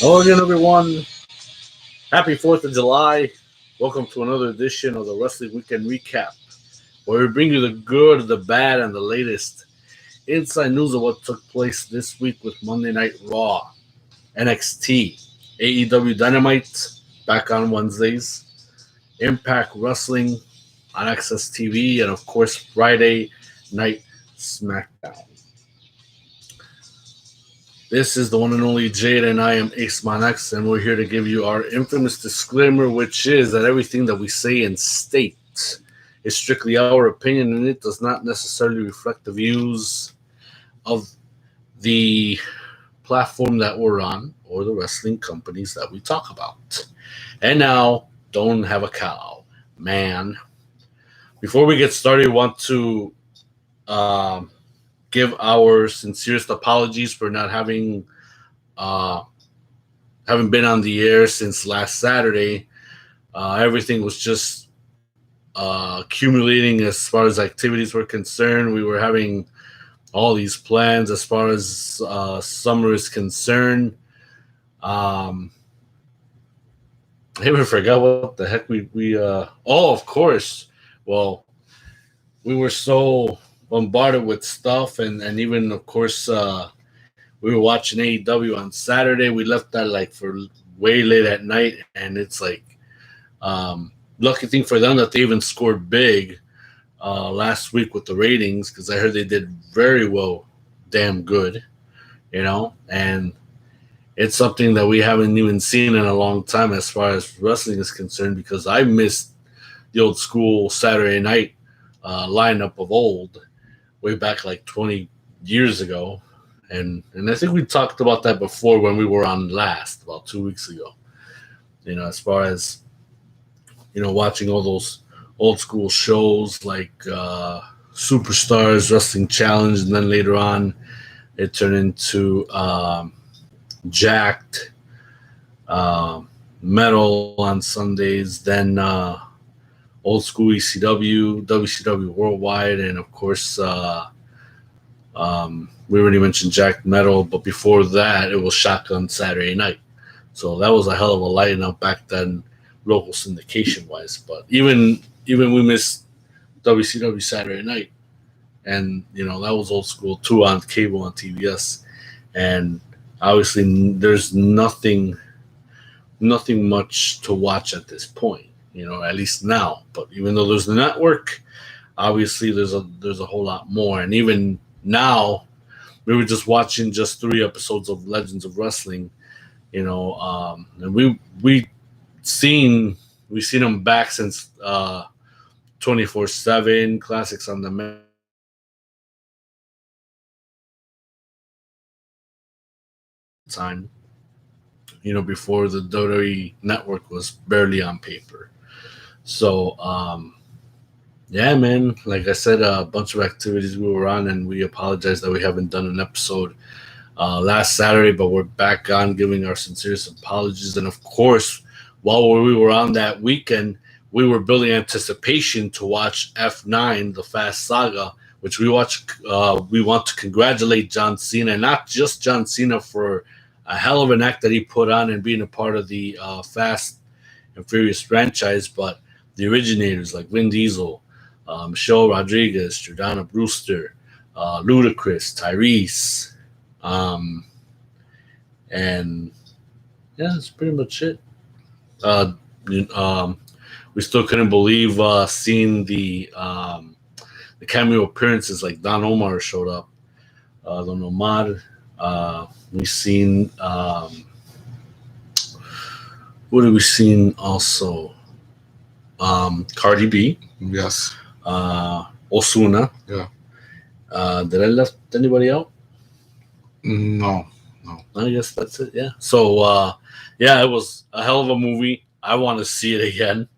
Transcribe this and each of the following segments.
Hello again, everyone. Happy 4th of July. Welcome to another edition of the Wrestling Weekend Recap, where we bring you the good, the bad, and the latest inside news of what took place this week with Monday Night Raw, NXT, AEW Dynamite, back on Wednesdays, Impact Wrestling on Access TV, and of course, Friday Night SmackDown. This is the one and only Jade, and I am Ace Monex, and we're here to give you our infamous disclaimer, which is that everything that we say and state is strictly our opinion, and it does not necessarily reflect the views of the platform that we're on or the wrestling companies that we talk about. And now, don't have a cow, man. Before we get started, I want to give our sincerest apologies for not haven't been on the air since last Saturday. Everything was just accumulating as far as activities were concerned. We were having all these plans as far as summer is concerned. I even forgot what the heck we of course. Well, we were so bombarded with stuff, and even of course we were watching AEW on Saturday. We left that like for way late at night, and it's like lucky thing for them that they even scored big last week with the ratings, because I heard they did very well, damn good, and it's something that we haven't even seen in a long time as far as wrestling is concerned, because I missed the old school Saturday night lineup of old, way back like 20 years ago. And I think we talked about that before when we were on last, about 2 weeks ago. As far as, watching all those old school shows like Superstars, Wrestling Challenge, and then later on it turned into Jacked, Metal on Sundays, then old school ECW, WCW Worldwide, and of course we already mentioned Jack Metal, but before that, it was Shotgun Saturday Night. So that was a hell of a lineup back then, local syndication wise. But even we missed WCW Saturday Night, and that was old school too, on cable on TBS. And obviously, there's nothing much to watch at this point. At least now. But even though there's the network, obviously there's a whole lot more. And even now, we were just watching just 3 episodes of Legends of Wrestling, and we seen them back since 24/7 Classics on the time, before the WWE network was barely on paper. So yeah, man, like I said, a bunch of activities we were on, and we apologize that we haven't done an episode last Saturday, but we're back on, giving our sincerest apologies. And of course, while we were on that weekend, we were building anticipation to watch F9, the Fast Saga, which we watch. We want to congratulate John Cena, and not just John Cena, for a hell of an act that he put on and being a part of the Fast and Furious franchise, but the originators like Vin Diesel, Michelle Rodriguez, Jordana Brewster, Ludacris, Tyrese, and yeah, that's pretty much it. We still couldn't believe seeing the cameo appearances, like Don Omar showed up. Don Omar. We've seen what have we seen also? Cardi B. Yes. Osuna. Yeah. Did I left anybody out? No. I guess that's it. Yeah. So yeah, it was a hell of a movie. I want to see it again.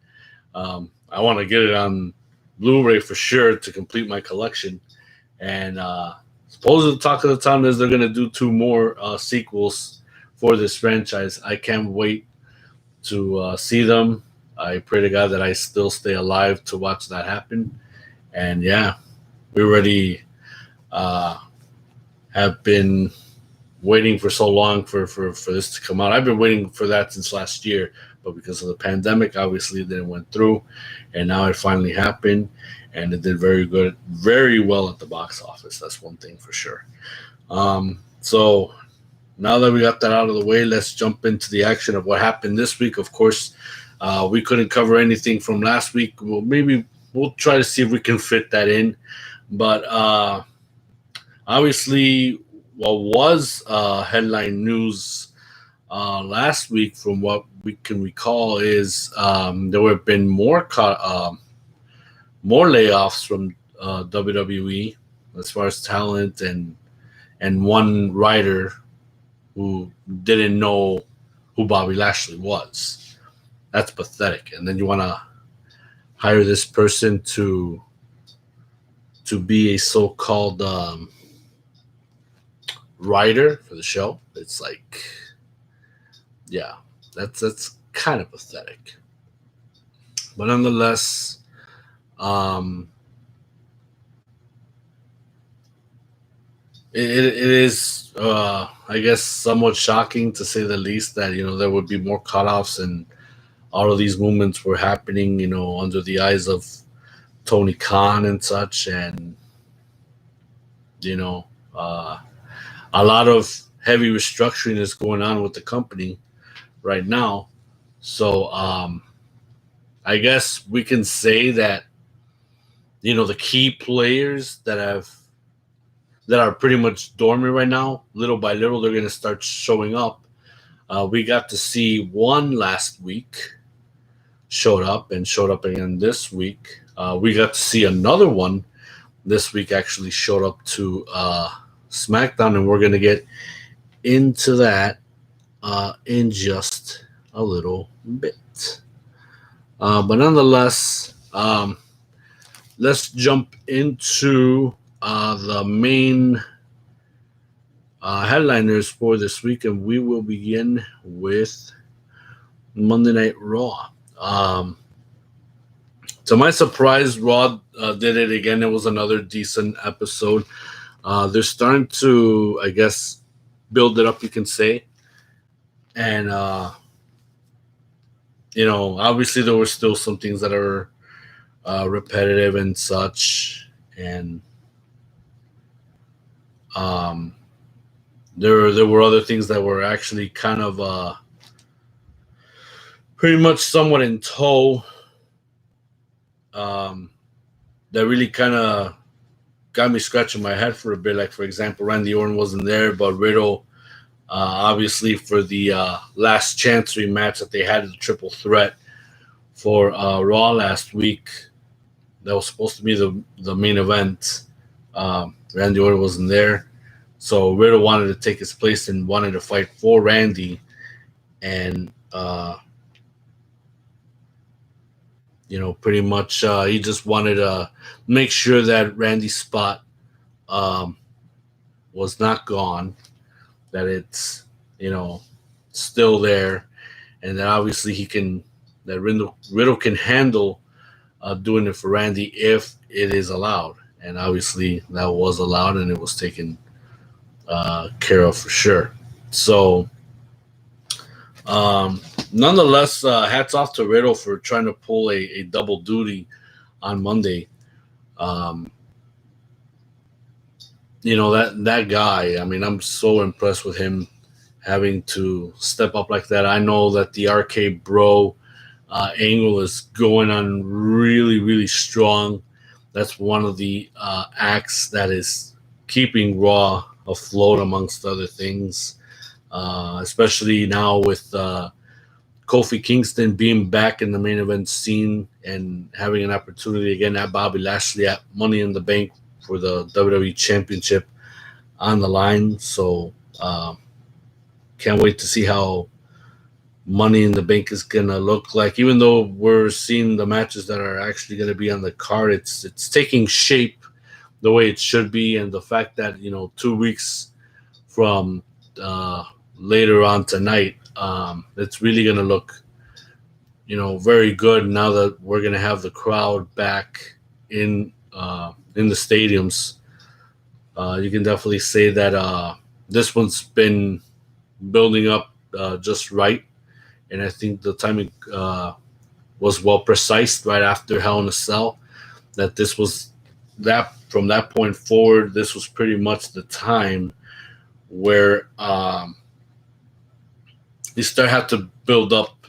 I want to get it on Blu-ray for sure to complete my collection. And supposedly, talk of the town is they're going to do 2 more sequels for this franchise. I can't wait to see them. I pray to God that I still stay alive to watch that happen. And yeah, we already have been waiting for so long for this to come out. I've been waiting for that since last year, but because of the pandemic, obviously it didn't went through, and now it finally happened, and it did very well at the box office. That's one thing for sure. So now that we got that out of the way, let's jump into the action of what happened this week. Of course, we couldn't cover anything from last week. Well, maybe we'll try to see if we can fit that in, but obviously, what was headline news last week, from what we can recall, is there have been more layoffs from WWE as far as talent and one writer who didn't know who Bobby Lashley was. That's pathetic. And then you want to hire this person to be a so-called writer for the show. It's like, yeah, that's kind of pathetic. But nonetheless, it is, I guess, somewhat shocking to say the least that there would be more cutoffs and all of these movements were happening, under the eyes of Tony Khan and such, and a lot of heavy restructuring is going on with the company right now. So I guess we can say that the key players that are pretty much dormant right now, little by little, they're going to start showing up. We got to see one last week showed up again this week. We got to see another one this week actually showed up to SmackDown, and we're going to get into that in just a little bit. But nonetheless, let's jump into the main headliners for this week, and we will begin with Monday Night Raw. To my surprise, Raw did it again. It was another decent episode. They're starting to, I guess, build it up, you can say. And, obviously there were still some things that are repetitive and such. And there were other things that were actually kind of pretty much somewhat in tow. That really kind of got me scratching my head for a bit. Like, for example, Randy Orton wasn't there, but Riddle, obviously for the last chance rematch that they had, the triple threat for Raw last week, that was supposed to be the main event. Randy Orton wasn't there, so Riddle wanted to take his place and wanted to fight for Randy, and pretty much he just wanted to make sure that Randy's spot was not gone, that it's still there, and that obviously Riddle can handle doing it for Randy if it is allowed. And obviously that was allowed, and it was taken care of for sure. So nonetheless, hats off to Riddle for trying to pull a double duty on Monday. That guy, I mean, I'm so impressed with him having to step up like that. I know that the RK Bro angle is going on really, really strong. That's one of the acts that is keeping Raw afloat, amongst other things, especially now with Kofi Kingston being back in the main event scene and having an opportunity again at Bobby Lashley at Money in the Bank for the WWE Championship on the line. So can't wait to see how Money in the Bank is going to look like. Even though we're seeing the matches that are actually going to be on the card, it's taking shape the way it should be. And the fact that, 2 weeks from later on tonight, it's really going to look, very good now that we're going to have the crowd back in the stadiums. You can definitely say that this one's been building up just right, and I think the timing was well precise right after Hell in a Cell. That this was that from that point forward, this was pretty much the time where you start have to build up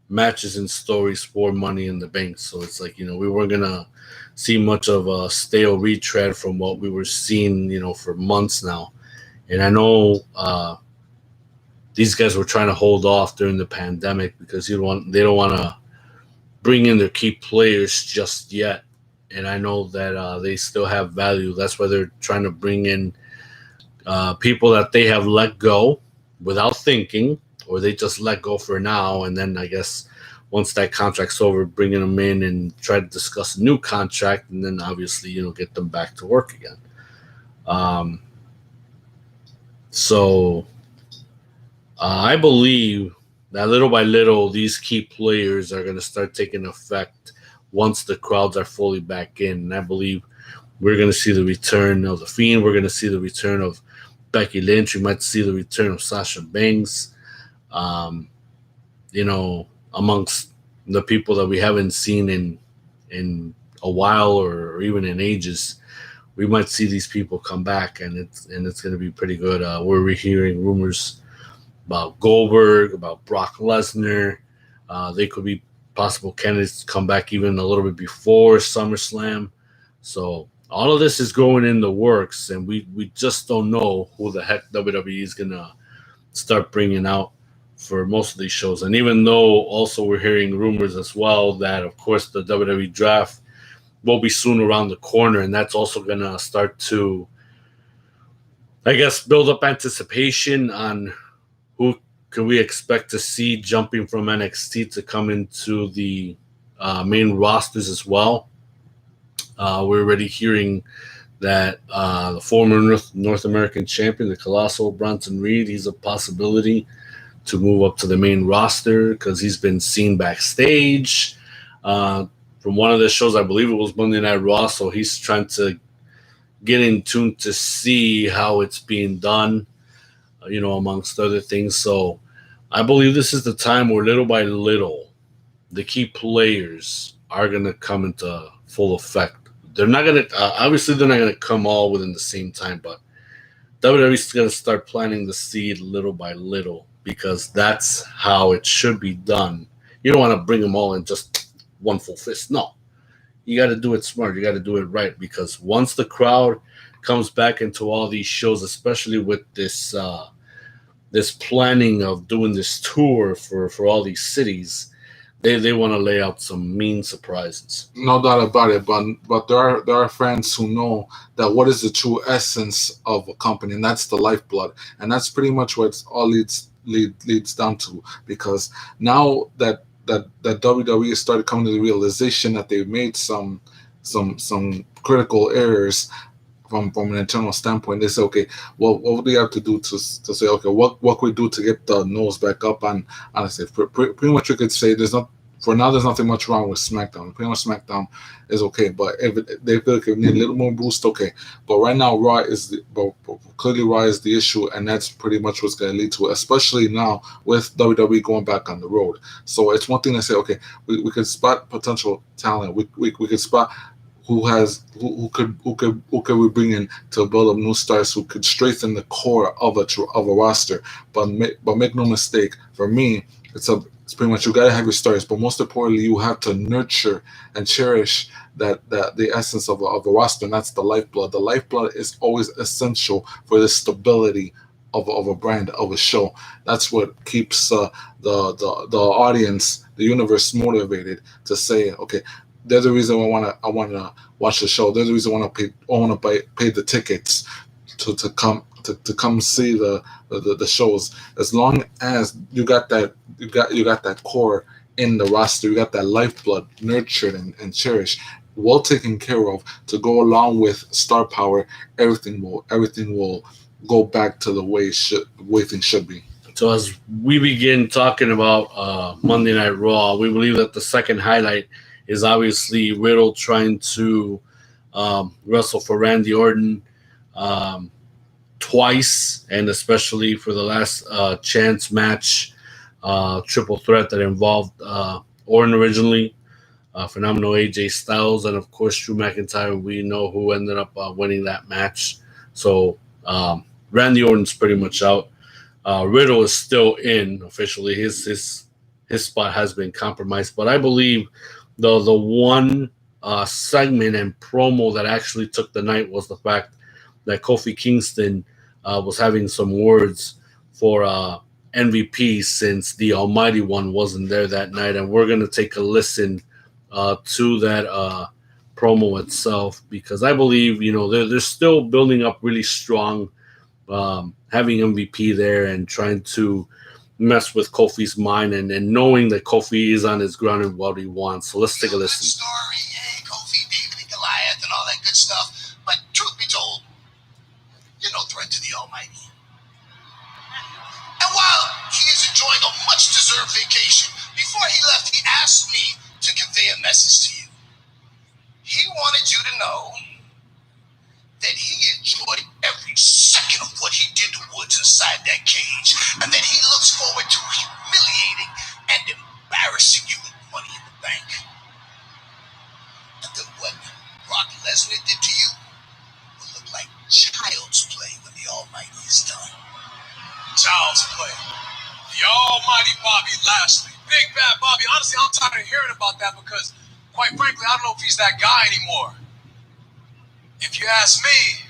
matches and stories for Money in the Bank. So it's like, we weren't gonna see much of a stale retread from what we were seeing, for months now. And I know these guys were trying to hold off during the pandemic because they don't want to bring in their key players just yet. And I know that they still have value. That's why they're trying to bring in people that they have let go without thinking, or they just let go for now. And then I guess once that contract's over, bringing them in and try to discuss a new contract, and then obviously, get them back to work again. So I believe that little by little, these key players are going to start taking effect once the crowds are fully back in. And I believe we're going to see the return of The Fiend. We're going to see the return of Becky Lynch. We might see the return of Sasha Banks. Amongst the people that we haven't seen in a while or even in ages, we might see these people come back, and it's going to be pretty good. We're hearing rumors about Goldberg, about Brock Lesnar. They could be possible candidates to come back even a little bit before SummerSlam. So all of this is going in the works, and we just don't know who the heck WWE is going to start bringing out for most of these shows. And even though also we're hearing rumors as well that, of course, the WWE draft will be soon around the corner, and that's also going to start to, I guess, build up anticipation on who can we expect to see jumping from NXT to come into the main rosters as well. We're already hearing that the former North American champion, the Colossal Bronson Reed, he's a possibility to move up to the main roster because he's been seen backstage from one of the shows. I believe it was Monday Night Raw, so he's trying to get in tune to see how it's being done, amongst other things. So I believe this is the time where little by little the key players are going to come into full effect. They're not going to, obviously they're not going to come all within the same time, but WWE's going to start planting the seed little by little because that's how it should be done. You don't want to bring them all in just one full fist. No, you got to do it smart. You got to do it right, because once the crowd comes back into all these shows, especially with this this planning of doing this tour for all these cities, they want to lay out some mean surprises. No doubt about it. But there are fans who know that what is the true essence of a company, and that's the lifeblood, and that's pretty much what all leads down to. Because now that WWE has started coming to the realization that they've made some critical errors from an internal standpoint, they say, okay, well, what would they have to do to say, okay, what can we do to get the nose back up on? Honestly, pretty much you could say there's nothing much wrong with SmackDown. Pretty much SmackDown is okay, but if they feel like they need a little more boost, okay. But right now, clearly Raw is the issue, and that's pretty much what's going to lead to it, especially now with WWE going back on the road. So it's one thing to say, okay, we could spot potential talent. We could spot who could we bring in to build up new stars who could strengthen the core of a roster. But make no mistake, for me, it's pretty much you gotta have your stars, but most importantly, you have to nurture and cherish the essence of a roster, and that's the lifeblood. The lifeblood is always essential for the stability of a brand, of a show. That's what keeps the audience, the universe motivated to say, okay, there's a reason I wanna watch the show. There's a reason I wanna pay the tickets to come see the shows. As long as you got that core in the roster, you got that lifeblood nurtured and cherished, well taken care of, to go along with star power, everything will go back to the way things should be. So as we begin talking about Monday Night Raw, we believe that the second highlight is obviously Riddle trying to wrestle for Randy Orton. twice, and especially for the last chance match, triple threat that involved Orton originally, phenomenal AJ Styles, and of course Drew McIntyre. We know who ended up winning that match. So Randy Orton's pretty much out. Riddle is still in officially. His spot has been compromised, but I believe the one segment and promo that actually took the night was the fact that Kofi Kingston was having some words for MVP since the Almighty One wasn't there that night, and we're gonna take a listen to that promo itself because I believe they're still building up really strong, having MVP there and trying to mess with Kofi's mind and knowing that Kofi is on his ground and what he wants. So let's take a listen. Story, hey, Kofi, David, and Goliath, and all that good stuff. But truth be told, you're no threat to the Almighty. And while he is enjoying a much-deserved vacation, before he left, he asked me to convey a message to you. He wanted you to know that he enjoyed every second of what he did to Woods inside that cage, and that he looks forward to humiliating and embarrassing you with Money in the Bank. And that what Brock Lesnar did to you will look like child's play when the Almighty is done. Child's play. The Almighty Bobby Lashley. Big Bad Bobby. Honestly, I'm tired of hearing about that because, quite frankly, I don't know if he's that guy anymore. If you ask me,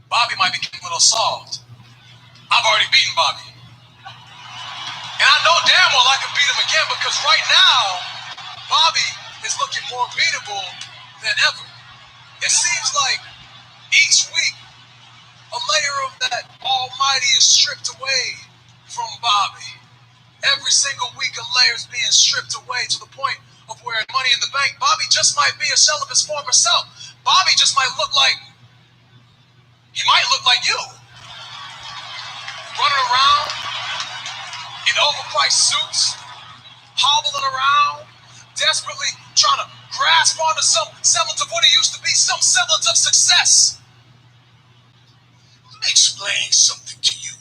Bobby might be getting a little soft. I've already beaten Bobby. And I know damn well I can beat him again because right now, Bobby is looking more beatable than ever. It seems like each week, a layer of that Almighty is stripped away from Bobby. Every single week, a layer is being stripped away to the point of where at Money in the Bank, Bobby just might be a shell of his former self. Bobby just might look like, he might look like you. Running around in overpriced suits, hobbling around, desperately trying to grasp onto some semblance of what he used to be, some semblance of success. Let me explain something to you.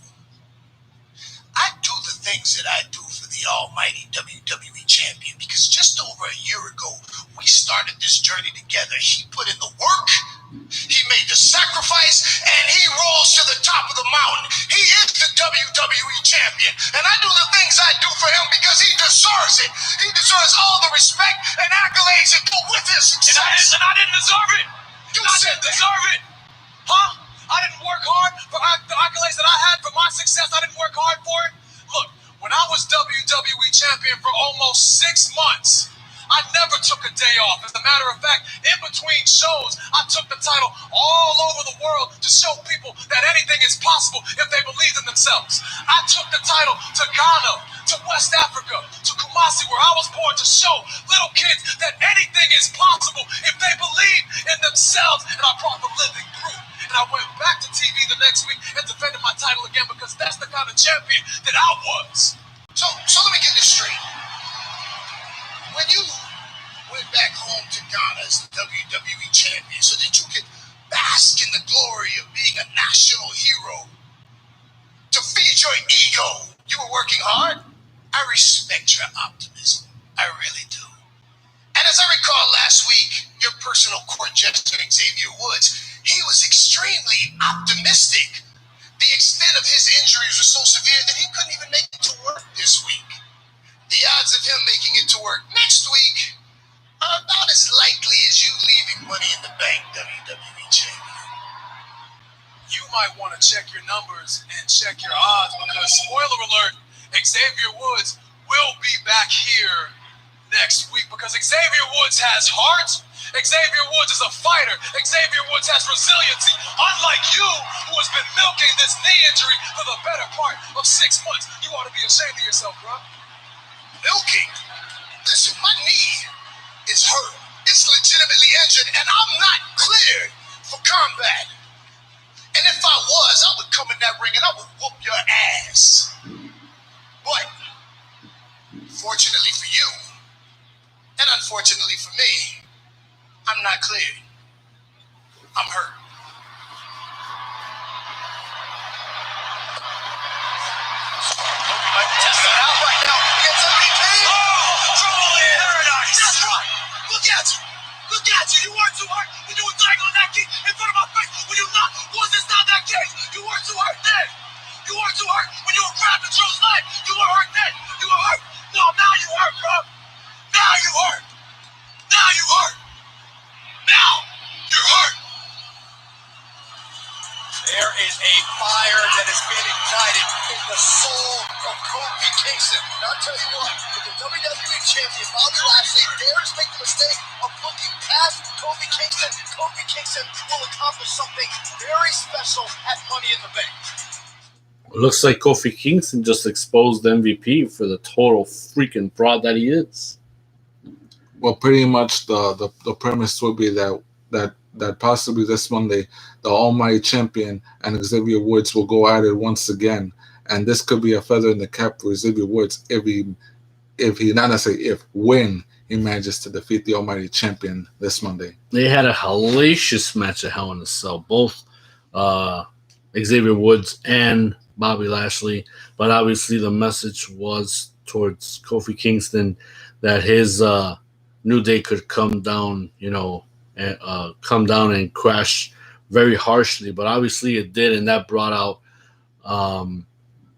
I do the things that I do for the almighty WWE champion because just over a year ago, we started this journey together. He put in the work, he made the sacrifice, and he rose to the top of the mountain. He is the WWE champion, and I do the things I do for him because he deserves it. He deserves all the respect and accolades that go with his success. And I didn't deserve it. You said deserve it. Huh? I didn't work hard for the accolades that I had for my success. I didn't work hard for it. Look, when I was WWE champion for almost 6 months, I never took a day off. As a matter of fact, in between shows, I took the title all over the world to show people that anything is possible if they believe in themselves. I took the title to Ghana, to West Africa, to Kumasi, where I was born, to show little kids that anything is possible if they believe in themselves. And I brought the living proof. And I went back to TV the next week and defended my title again because that's the kind of champion that I was. So let me get this straight. When you went back home to Ghana as the WWE champion so that you could bask in the glory of being a national hero, to feed your ego, you were working hard? I respect your optimism. I really do. And as I recall last week, your personal court jester, Xavier Woods, he was extremely optimistic. The extent of his injuries was so severe that he couldn't even make it to work this week. The odds of him making it to work next week are about as likely as you leaving Money in the Bank WWE champion. You might want to check your numbers and check your odds because, spoiler alert, Xavier Woods will be back here next week because Xavier Woods has heart. Xavier Woods is a fighter. Xavier Woods has resiliency. Unlike you, who has been milking this knee injury for the better part of 6 months. You ought to be ashamed of yourself, bro. Milking? Listen, my knee is hurt. It's legitimately injured, and I'm not cleared for combat. And if I was, I would come in that ring and I would whoop your ass. But, fortunately for you, and unfortunately for me, I'm not cleared. I'm hurt. Kingston. And I'll tell you what, if the WWE Champion Bobby Lashley dares make the mistake of looking past Kofi Kingston will accomplish something very special at Money in the Bank. It looks like Kofi Kingston just exposed MVP for the total freaking fraud that he is. Well, pretty much the premise would be that possibly this Monday, the Almighty Champion and Xavier Woods will go at it once again, and this could be a feather in the cap for Xavier Woods when he manages to defeat the Almighty Champion this Monday. They had a hellacious match at Hell in a Cell, both Xavier Woods and Bobby Lashley, but obviously the message was towards Kofi Kingston that his New Day could come down, and crash very harshly, but obviously it did, and that brought out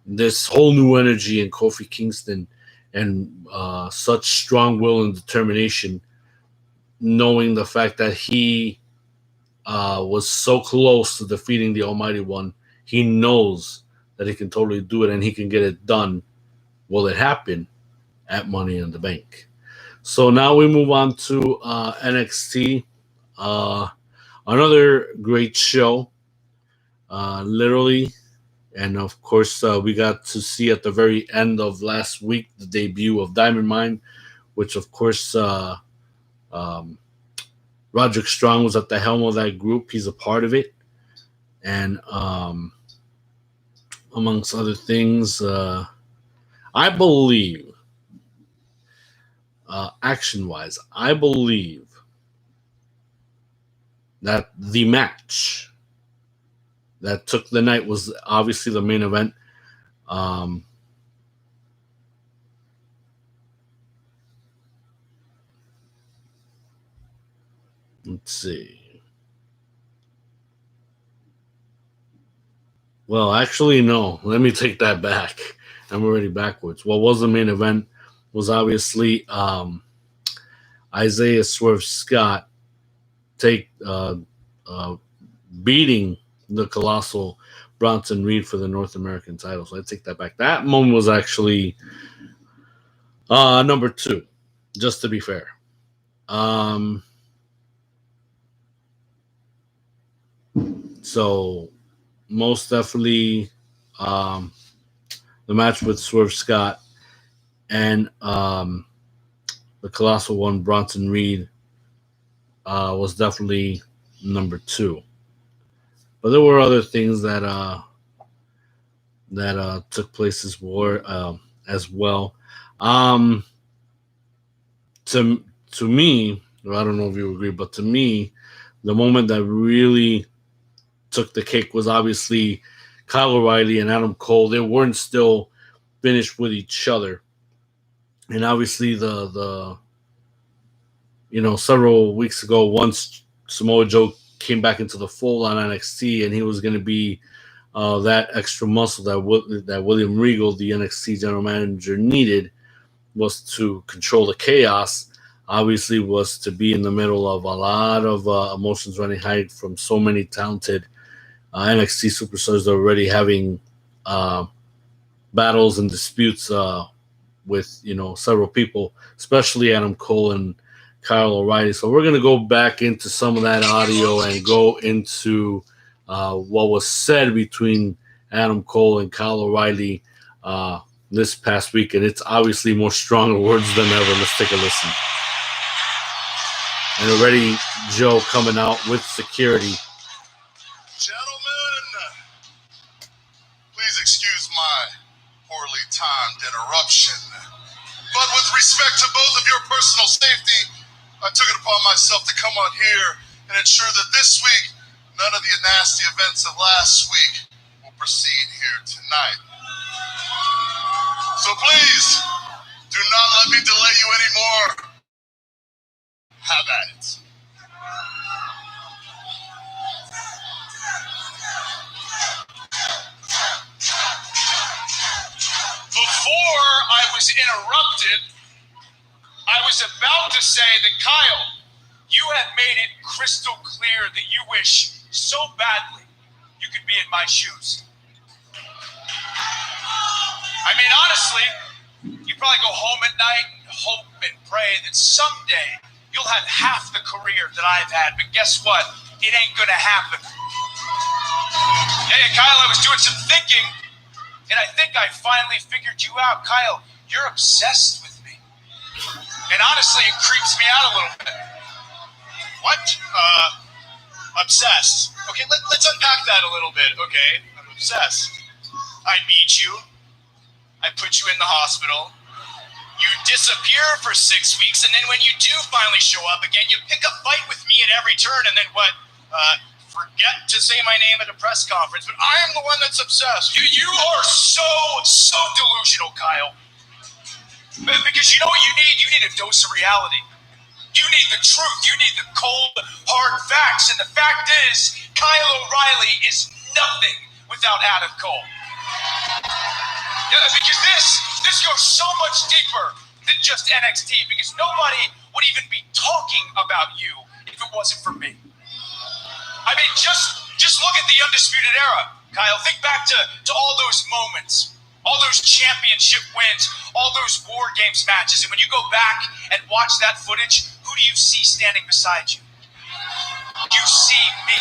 this whole new energy in Kofi Kingston and such strong will and determination, knowing the fact that he was so close to defeating the Almighty One. He knows that he can totally do it, and he can get it done. Will it happen at Money in the Bank? So now we move on to NXT. Another great show, literally. And of course, we got to see at the very end of last week the debut of Diamond Mine, which of course Roderick Strong was at the helm of that group. He's a part of it. And amongst other things, I believe, action-wise, I believe that the match that took the night was obviously the main event. Let's see. Well, actually, no. Let me take that back. I'm already backwards. What was the main event was obviously Isaiah Swerve Scott beating the Colossal Bronson Reed for the North American title. So I take that back. That moment was actually number 2, just to be fair. So most definitely the match with Swerve Scott and the Colossal One, Bronson Reed, was definitely number 2. But there were other things that took place as well. To me, or I don't know if you agree, but to me, the moment that really took the cake was obviously Kyle O'Reilly and Adam Cole. They weren't still finished with each other, and obviously the several weeks ago, once Samoa Joe came back into the fold on NXT, and he was going to be that extra muscle that William Regal, the NXT general manager, needed, was to control the chaos. Obviously, was to be in the middle of a lot of emotions running high from so many talented NXT superstars that are already having battles and disputes with several people, especially Adam Cole and Kyle O'Reilly. So we're going to go back into some of that audio and go into what was said between Adam Cole and Kyle O'Reilly this past week, and it's obviously more stronger words than ever. Let's take a listen. And already Joe coming out with security. Gentlemen, please excuse my poorly timed interruption. But with respect to both of your personal safety, I took it upon myself to come on here and ensure that this week, none of the nasty events of last week will proceed here tonight. So please, do not let me delay you anymore. Have at it. Before I was interrupted, I was about to say that, Kyle, you have made it crystal clear that you wish so badly you could be in my shoes. I mean, honestly, You probably go home at night and hope and pray that someday you'll have half the career that I've had. But guess what? It ain't gonna happen. Hey, Kyle, I was doing some thinking, and I think I finally figured you out. Kyle, you're obsessed with me. And honestly, it creeps me out a little bit. What? Obsessed. Okay, let's unpack that a little bit, okay? I'm obsessed. I meet you. I put you in the hospital. You disappear for 6 weeks, and then when you do finally show up again, you pick a fight with me at every turn, and then what? Forget to say my name at a press conference, but I am the one that's obsessed. You are so delusional, Kyle. Because you know what you need? You need a dose of reality. You need the truth. You need the cold, hard facts. And the fact is, Kyle O'Reilly is nothing without Adam Cole. Yeah, because this goes so much deeper than just NXT, because nobody would even be talking about you if it wasn't for me. I mean, just look at the Undisputed Era, Kyle. Think back to all those moments, all those championship wins, all those War Games matches. And when you go back and watch that footage, who do you see standing beside you? You see me,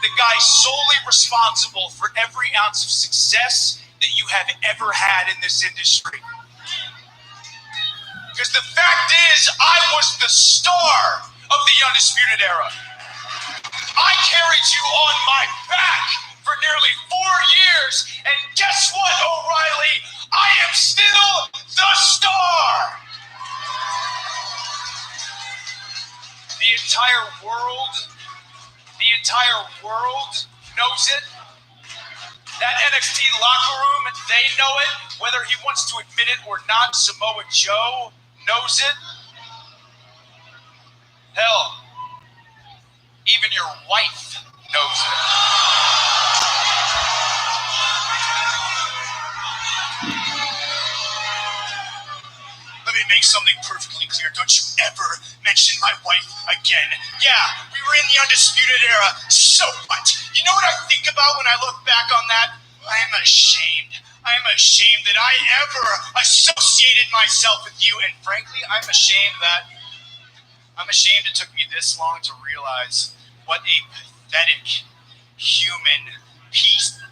the guy solely responsible for every ounce of success that you have ever had in this industry. Because the fact is, I was the star of the Undisputed Era. I carried you on my back for nearly 4 years, and guess what, O'Reilly? I am still the star! The entire world knows it. That NXT locker room, they know it. Whether he wants to admit it or not, Samoa Joe knows it. Hell, even your wife knows it. Let me make something perfectly clear. Don't you ever mention my wife again. Yeah, we were in the Undisputed Era. So what? You know what I think about when I look back on that? I'm ashamed. I'm ashamed that I ever associated myself with you. And frankly, I'm ashamed it took me this long to realize what a pathetic human piece.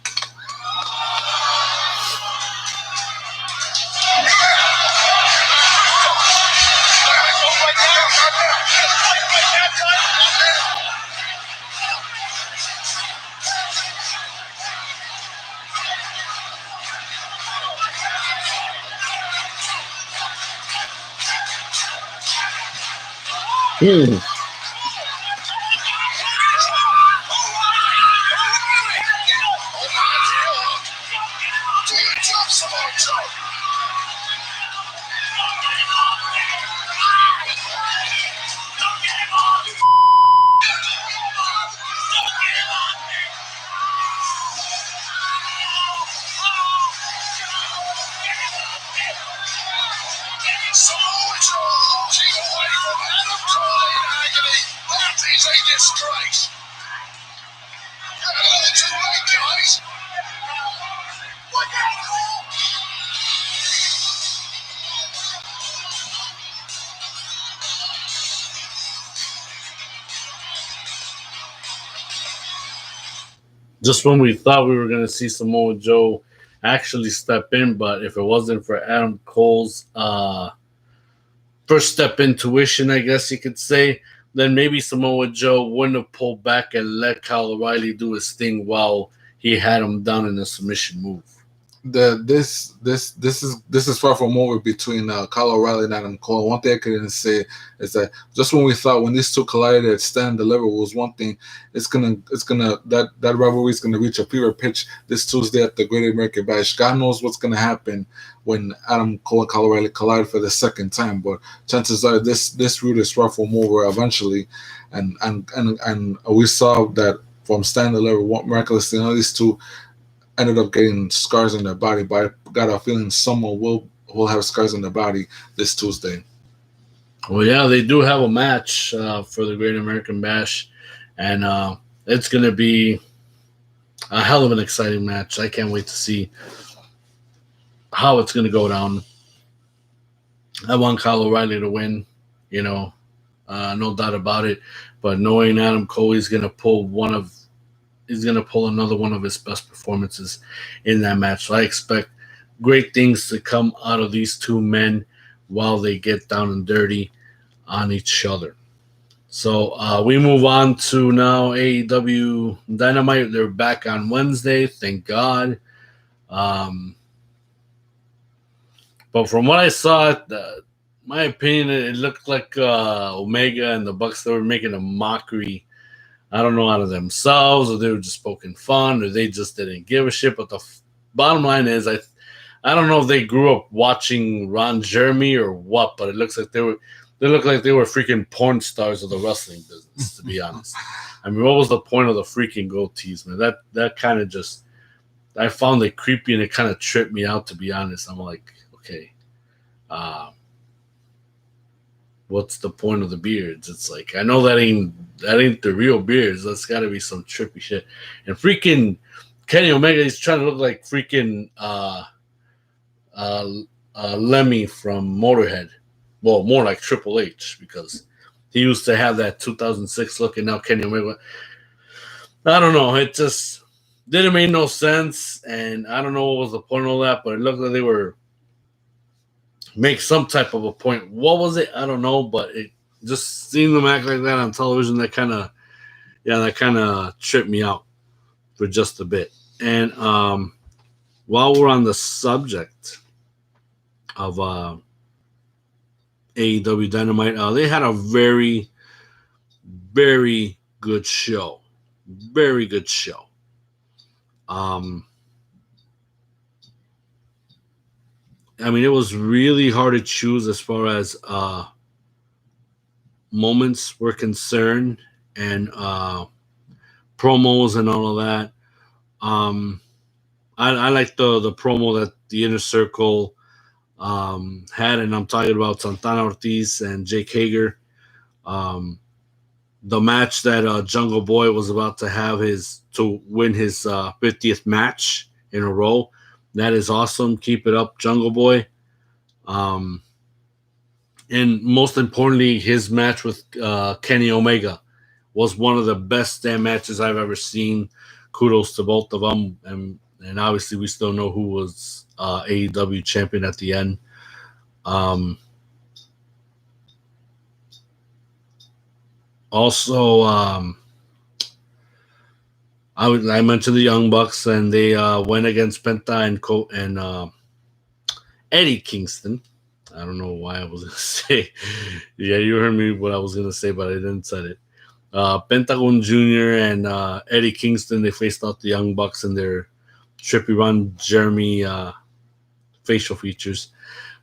Samoa Joe losing away from Adam Cole in agony. That is a disgrace. You're a little too late, guys. What the hell? Just when we thought we were going to see Samoa Joe actually step in, but if it wasn't for Adam Cole's first step intuition, I guess you could say, then maybe Samoa Joe wouldn't have pulled back and let Kyle O'Reilly do his thing while he had him down in a submission move. This is far from over between Kyle O'Reilly and Adam Cole. One thing I couldn't say is that just when we thought when these two collided at Stand and Deliver was one thing, that rivalry is gonna reach a fever pitch this Tuesday at the Great American Bash. God knows what's gonna happen when Adam Cole and Kyle O'Reilly collide for the second time, but chances are this route is far from over eventually, and we saw that from Stand and Deliver. Miraculously, these two ended up getting scars on their body, but I got a feeling someone will have scars on their body this Tuesday. Well, yeah, they do have a match for the Great American Bash, and it's going to be a hell of an exciting match. I can't wait to see how it's going to go down. I want Kyle O'Reilly to win, no doubt about it. But knowing Adam Cole, he's gonna pull another one of his best performances in that match. So I expect great things to come out of these two men while they get down and dirty on each other. So we move on to now AEW Dynamite. They're back on Wednesday, thank God. But from what I saw, my opinion, it looked like Omega and the Bucks, they were making a mockery. I don't know, out of themselves, or they were just poking fun, or they just didn't give a shit. But the bottom line is, I don't know if they grew up watching Ron Jeremy or what, but it looks like they look like they were freaking porn stars of the wrestling business, to be honest. I mean, what was the point of the freaking goatees, man? That kind of just, I found it creepy, and it kind of tripped me out, to be honest. I'm like, okay, what's the point of the beards? It's like, I know that ain't the real beards. That's got to be some trippy shit. And freaking Kenny Omega, he's trying to look like freaking Lemmy from Motorhead. Well, more like Triple H, because he used to have that 2006 look, and now Kenny Omega. I don't know. It just didn't make no sense, and I don't know what was the point of all that, but it looked like they were make some type of a point. What was it? I don't know, but it just seeing them act like that on television, that kind of tripped me out for just a bit. And while we're on the subject of AEW Dynamite, they had a very, very good show. Very good show. I mean, it was really hard to choose as far as moments were concerned, and promos and all of that. I like the promo that the Inner Circle had, and I'm talking about Santana Ortiz and Jake Hager. The match that Jungle Boy was about to have to win his 50th match in a row. That is awesome. Keep it up, Jungle Boy. And most importantly, his match with Kenny Omega was one of the best damn matches I've ever seen. Kudos to both of them. And obviously, we still know who was AEW champion at the end. Also, I mentioned the Young Bucks, and they went against Penta and Eddie Kingston. I don't know why I was going to say. Yeah, you heard me what I was going to say, but I didn't say it. Pentagon Jr. and Eddie Kingston, they faced out the Young Bucks in their Trippy Ron Jeremy facial features.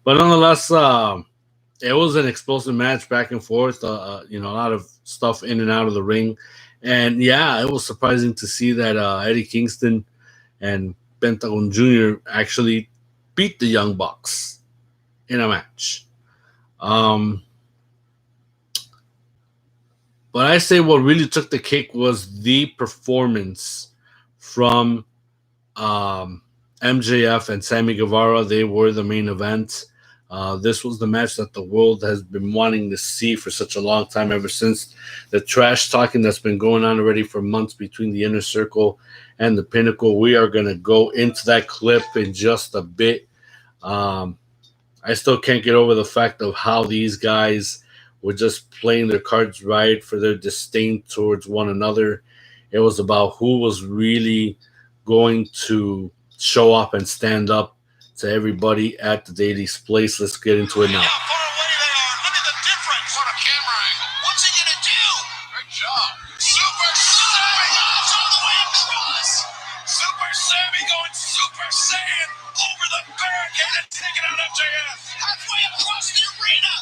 But nonetheless, it was an explosive match back and forth. A lot of stuff in and out of the ring. And yeah, it was surprising to see that Eddie Kingston and Pentagon Jr. actually beat the Young Bucks in a match. But I say what really took the cake was the performance from MJF and Sammy Guevara. They were the main event. This was the match that the world has been wanting to see for such a long time, ever since the trash talking that's been going on already for months between the Inner Circle and the Pinnacle. We are going to go into that clip in just a bit. I still can't get over the fact of how these guys were just playing their cards right for their disdain towards one another. It was about who was really going to show up and stand up to everybody at the Daily's Place. Let's get into it now. How far away they are. Look at the difference. What a camera angle. What's he going to do? Great job. Super Sammy. It's all the way across. Super Sammy going Super Saiyan over the barricade and taking out MJF. Halfway across the arena.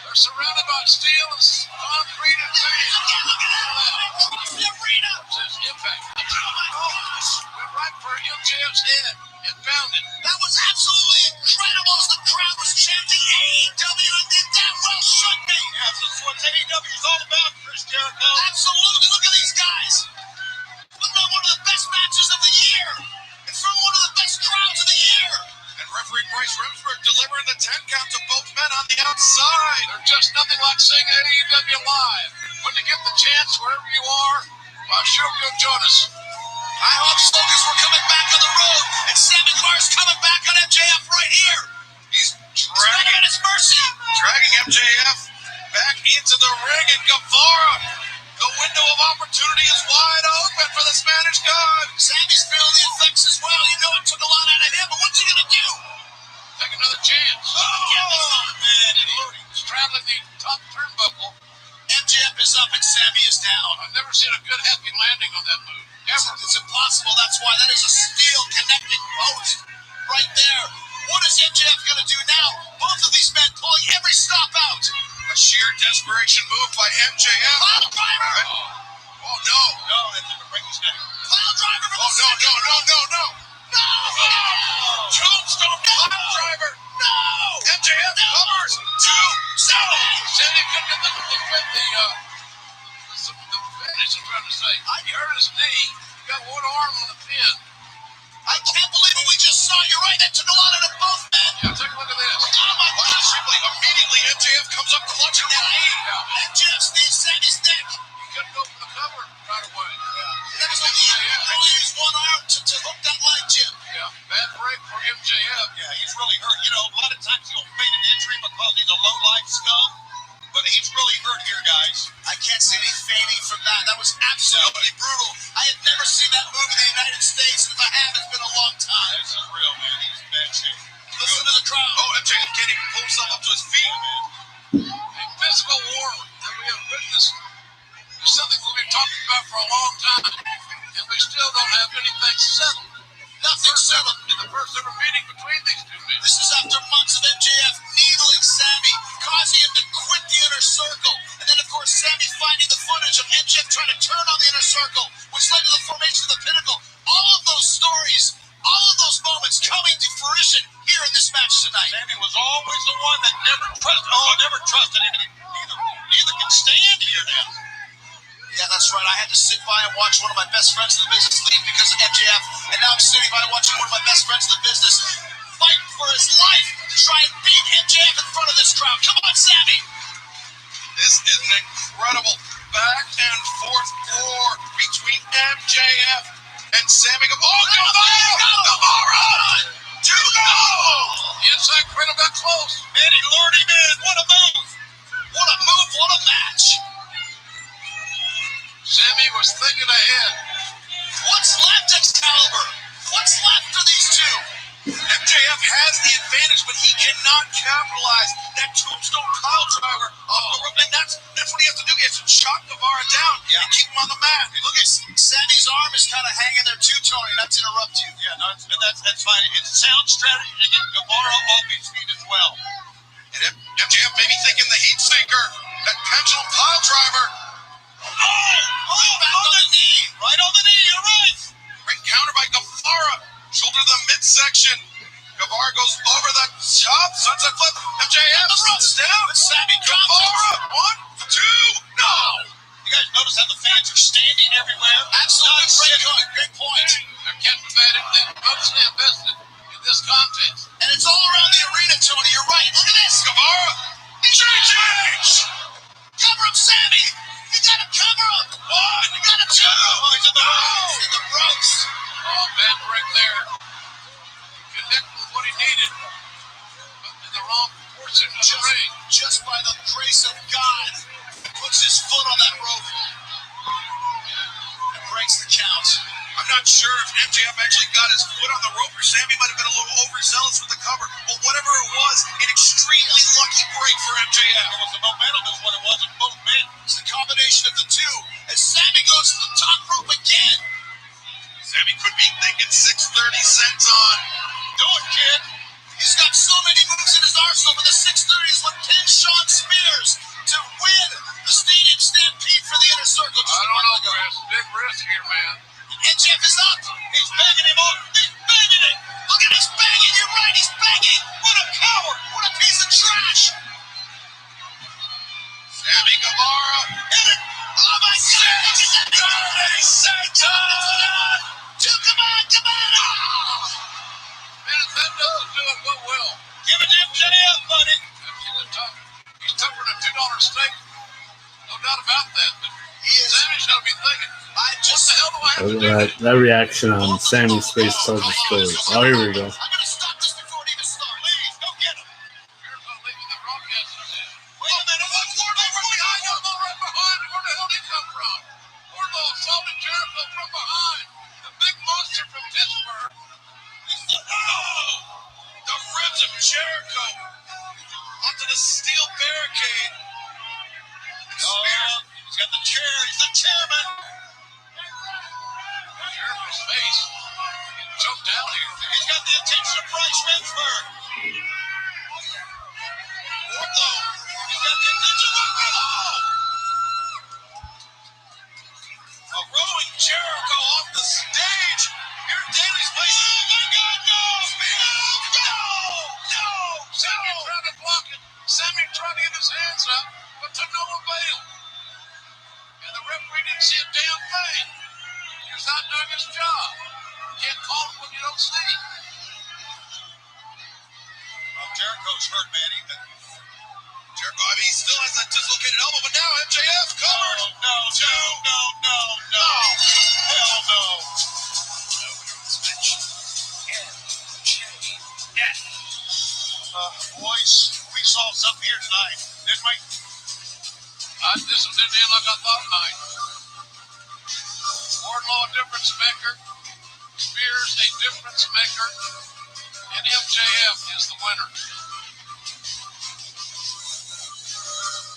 They're surrounded by steel and concrete and fans. Look at that. Across the arena. Says Impact. Oh my gosh. Went right for MJF's head and found it. That was absolutely incredible as the crowd was chanting AEW, and did damn well should be. Yeah, that's what AEW is all about, Chris Jericho. Absolutely. Look at these guys. Look at one of the best matches of the year. It's from one of the best crowds of the year. And referee Bryce Remsburg delivering the 10 count to both men on the outside. There's just nothing like seeing AEW live. When you get the chance, wherever you are, I'm sure you'll join us. I hope so, because we're coming back on the road, and Sammy Guevara's coming back on MJF right here. He's Dragging at his mercy. dragging MJF back into the ring, and Guevara, the window of opportunity is wide open for the Spanish God. Sammy's feeling the effects as well. You know it took a lot out of him, but what's he going to do? Take another chance. Get this on the bed, and Straddling the top turnbuckle. MJF is up and Sammy is down. I've never seen a good happy landing on that move. Ever. It's impossible. That's why that is a steel connecting post right there. What is MJF going to do now? Both of these men pulling every stop out. A sheer desperation move by MJF. Pile driver! Oh no. No, that's going to break his neck. Pile driver from Oh the no, second. no. No! Tombstone pile driver. No! MJF covers. Two! Sammy! Sammy couldn't get the finish, I'm trying to say. He hurt his knee. He got one arm on the pin. I can't believe what we just saw. You're right. That took a lot out of both men. Yeah, take a look at this. Oh my gosh. Immediately, MJF comes up clutching the knee. MJF knees Sammy's neck. He couldn't open the cover right away. That was only used one arm to hook that leg, Jim. Yeah, bad break for MJF. Yeah, he's really hurt. You know, a lot of times he'll fake an injury because he's a low-life scum. But he's really hurt here, guys. I can't see any feigning from that. That was absolutely brutal. I had never seen that move in the United States, and if I have, it's been a long time. This is real, man. He's in bad shape. Listen to the crowd. Oh, MJF can't even pull himself up to his feet, man. A physical war that we have witnessed is something we've been talking about for a long time, and we still don't have anything settled. Nothing settled. In the first ever meeting between these two men. This is after months of MJF needling Sammy, causing him to quit the inner circle. And then, of course, Sammy finding the footage of MJF trying to turn on the inner circle, which led to the formation of the Pinnacle. All of those stories, all of those moments coming to fruition here in this match tonight. Sammy was always the one that never trusted him. Neither can stand here now. Yeah, that's right. I had to sit by and watch one of my best friends in the business leave because of MJF. And now I'm sitting by watching one of my best friends in the business fight for his life to try and beat MJF in front of this crowd. Come on, Sammy. This is an incredible back and forth war between MJF and Sammy Guevara. Two go. The inside cradle got close. Man, he lured him in. What a move. What a move. What a match. Sammy was thinking ahead. What's left, Excalibur? What's left for these two? MJF has the advantage, but he cannot capitalize that tombstone pile driver off the rope, and that's what he has to do. He has to chop Guevara down and keep him on the mat. Look at Sammy's arm is kind of hanging there too, Tony. Not to interrupt you. Yeah, no, that's fine. It's sound strategy to get Guevara off his feet as well. And MJF may be thinking the heat sinker, that pendulum pile driver. Back on the knee. Right on the knee. You're right. Great counter by Guevara. Shoulder to the midsection. Guevara goes over the top. Sunset flip. MJF. The ropes down. Sammy Guevara. 1, 2. No. You guys notice how the fans are standing everywhere? Absolutely. Great point. They're captivated. They're mostly invested in this contest. And it's all around the arena, Tony. You're right. Look at this. Guevara. Change. Cover him, Sammy. You gotta cover him. 1. You gotta 2. Oh, he's in the ropes. He's in the ropes. Oh, bad break there. Connected with what he needed, but in the wrong portion of the ring. Just by the grace of God, he puts his foot on that rope and breaks the count. I'm not sure if MJF actually got his foot on the rope or Sammy might have been a little overzealous with the cover. But whatever it was, an extremely lucky break for MJF. It was the momentum is what it was in both men. It's the combination of the two. As Sammy goes to the top rope again. Sammy could be thinking 630 cents on. Do it, kid. He's got so many moves in his arsenal, but the 630 is what pinned Shawn Spears to win the Stadium Stampede for the Inner Circle. I don't know, Chris. Big risk here, man. MJF is up. He's begging him on. He's begging it. Look at he's begging. You're right. He's begging. What a coward. What a piece of trash. Sammy Guevara. Hit it. Oh, my God. 630 cents on. Come on. Come on. Man, if that doesn't do it, what will? Give it to MJF. mistake. No doubt about that. But Sammy's got to be thinking, what the hell do I have to do? That reaction on Sammy's face tells the story. Oh, here we go. I'm going to stop this before it even starts. Please, go get him. Jericho leaving the broadcasters in. Wait a minute, what's Wardlow right behind him? Wardlow right behind him. Where the hell did he come from? Wardlow assaulted Jericho from behind. The big monster from Pittsburgh. The ribs of Jericho onto the steel barricade. Spears. He's got the chair. He's the chairman. Jericho's face choked down here. He's got the attention of Bryce Remsburg. Wardlow. He's got the attention of Wardlow. Rowing Jericho off the stage. Here at Daly's place. Oh my God, no! Spears. No! Sammy tried to block it. Sammy tried to get his hands up, but to no avail. And the referee didn't see a damn thing. He was not doing his job. You can't call him when you don't see him. Well, Jericho's hurt, Manny. Jericho, I mean, he still has that dislocated elbow, but now MJF covers. No. Hell no. Boys, we saw something here tonight, didn't we? This one didn't end like I thought tonight. Wardlow a difference maker, Spears a difference maker, and MJF is the winner.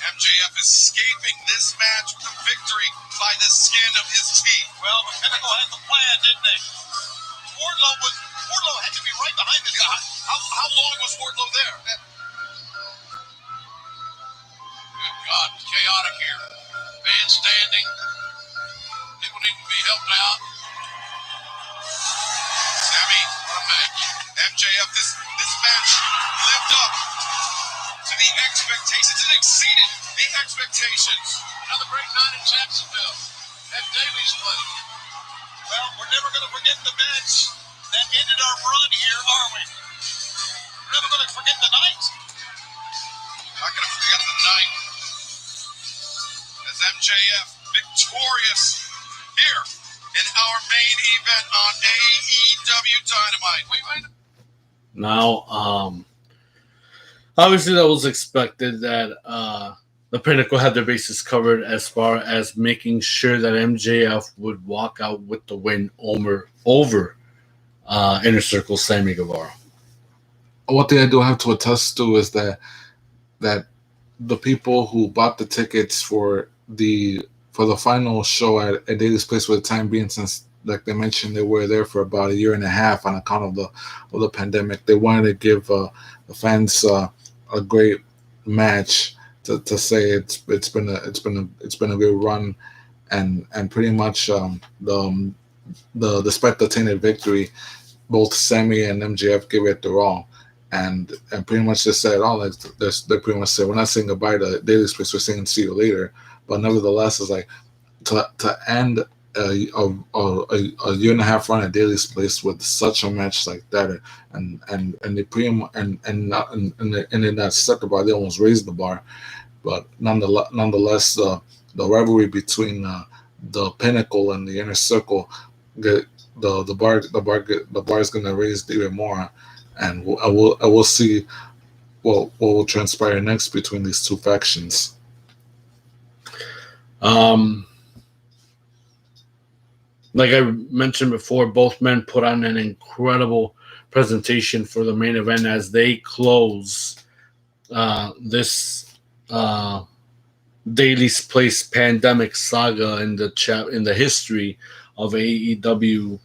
MJF escaping this match with a victory by the skin of his teeth. Well, the Pinnacle had the plan, didn't they? Wardlow had to be right behind this guy. How long was Wardlow there? Good God, it's chaotic here. Fans standing. People need to be helped out. Sammy, what a match. MJF, this match lived up to the expectations. It exceeded the expectations. Another great night in Jacksonville at Daly's place. Well, we're never going to forget the match that ended our run here, are we? We're never going to forget the night. Not going to forget the night. As MJF victorious here in our main event on AEW Dynamite. We win. Now, obviously that was expected that the Pinnacle had their bases covered as far as making sure that MJF would walk out with the win over Inner Circle Sammy Guevara. One thing I do have to attest to is that the people who bought the tickets for the final show at Daly's place for the time being, since like they mentioned they were there for about a year and a half on account of the pandemic, they wanted to give the fans a great match to say it's been a good run, and pretty much despite the tainted victory, both Sammy and MJF gave it their all. And pretty much just said, they pretty much said, we're not saying goodbye to Daly's place, we're saying see you later. But nevertheless, it's like to end a year and a half run at Daly's place with such a match like that, and they pretty much and they not set the bar, they almost raised the bar. But nonetheless, the rivalry between the Pinnacle and the Inner Circle, the bar is gonna raise even more. And I will see what will transpire next between these two factions. Like I mentioned before, both men put on an incredible presentation for the main event as they close this Daly's Place pandemic saga in the history of AEW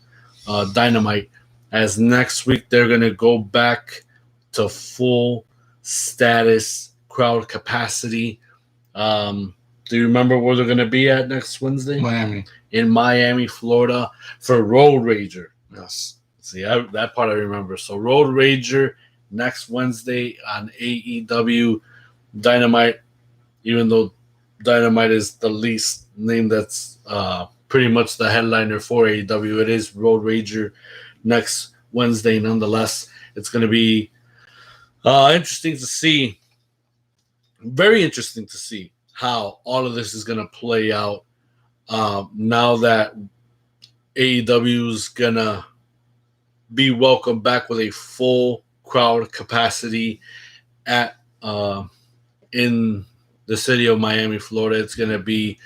Dynamite. As next week they're going to go back to full status crowd capacity. Do you remember where they're going to be at next Wednesday? Miami. In Miami, Florida for Road Rager. Yes. See, that part I remember. So Road Rager next Wednesday on AEW Dynamite, even though Dynamite is the least name that's pretty much the headliner for AEW, it is Road Rager next Wednesday. Nonetheless, it's going to be interesting to see very interesting to see how all of this is going to play out now that AEW is going to be welcomed back with a full crowd capacity at in the city of Miami, Florida. It's going to be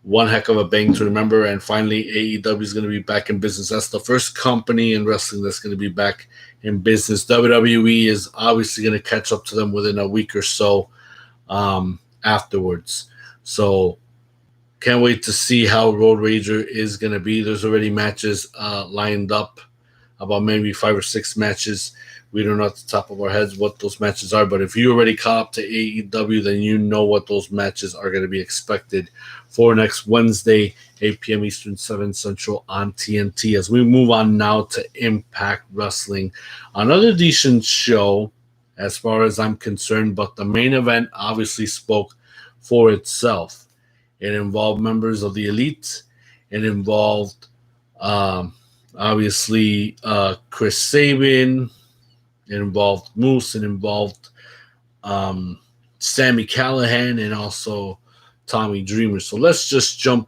one heck of a bang to remember. And finally, AEW is going to be back in business. That's the first company in wrestling that's going to be back in business. WWE is obviously going to catch up to them within a week or so afterwards. So can't wait to see how Road Rager is going to be. There's already matches lined up, about maybe 5 or 6 matches. We don't know at the top of our heads what those matches are, but if you already caught up to AEW, then you know what those matches are going to be expected for next Wednesday, 8 p.m. Eastern, 7 Central on TNT. As we move on now to Impact Wrestling, another decent show as far as I'm concerned, but the main event obviously spoke for itself. It involved members of the Elite. It involved, obviously, Chris Sabin. It involved Moose. It involved Sami Callihan and also Tommy Dreamer. So let's just jump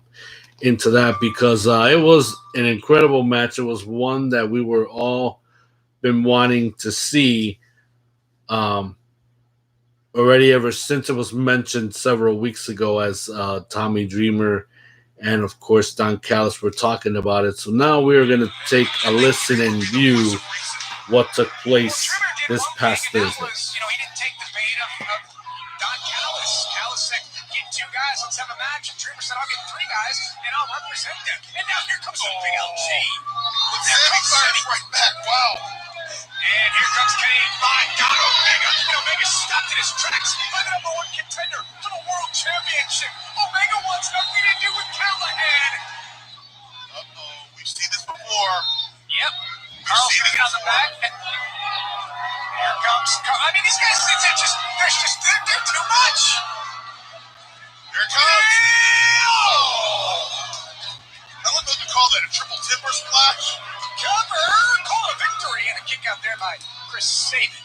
into that because it was an incredible match. It was one that we were all been wanting to see already ever since it was mentioned several weeks ago as Tommy Dreamer and, of course, Don Callis were talking about it. So now we're going to take a listen and view what took place this past Thursday. He didn't take the bait of Don Callis. Callis said, get 2 guys, let's have a match. And Dreamer said, I'll get 3 guys, and I'll represent them. And now here comes the big LG. Sammy fires right back. Wow. And here comes Kane. My God, Omega. And Omega stopped in his tracks by the #1 contender for the World Championship. Omega wants nothing to do with Callahan. We've seen this before. Yep. Carl's gonna get on the back. And here comes Carl. I mean, these guys, they're too much. Here it comes. I love what we call that, a triple timber splash. Cover. Call a victory and a kick out there by Chris Sabin.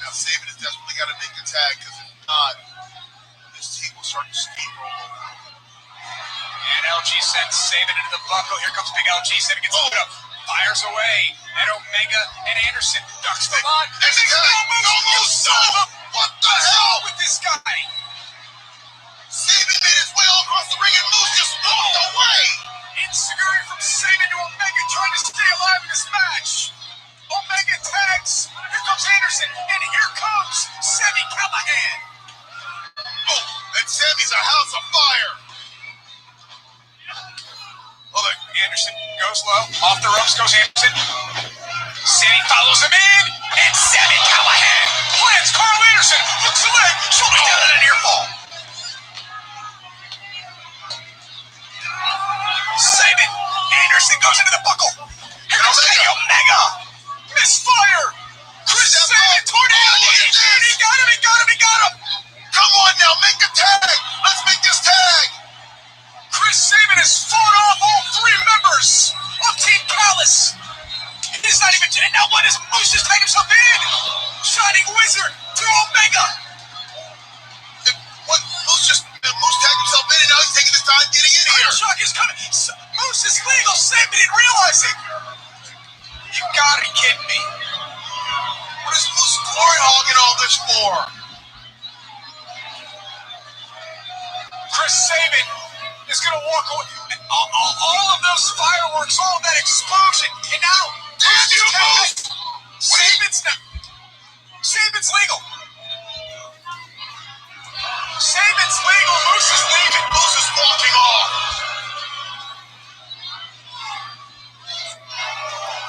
Now Sabin has desperately got to make a tag because if not, this team will start to steamroll. And LG sends Sabin into the buckle. Here comes big LG. Sabin gets moved up. Fires away. And Omega and Anderson ducks the line. There's no son of a... What the hell with this guy? Sabin made his way all across the ring and Moose just walked away. Insecurity from Sabin to Omega trying to stay alive in this match. Omega tags. Here comes Anderson. And here comes Sami Callihan. Oh, and Sami's a house of fire. Oh, look, Anderson goes low. Off the ropes goes Anderson. Sami follows him in. And Sami Callihan plants Carl Anderson. Hooks the leg. Shoulders down and a near fall. Sabin. Anderson goes into the buckle. Here comes Kenny Omega. Misfire. Chris Sabin toward Anderson. He got him. He got him. Come on now. Make a tag. Let's make this tag. Chris Sabin has fought off all 3 members of Team Callis. He's not even... And now what does Moose just take himself in? Shining Wizard to Omega. What? Moose tagged himself in and now he's taking his time getting in here. Shock is coming. Moose is legal. Sabin didn't realize it. You gotta be kidding me. What is Moose glory hogging all this for? Chris Sabin is going to walk away. All of those fireworks, all of that explosion, and now Sabin's legal. Sabin's legal. Moose is leaving. Moose is walking off.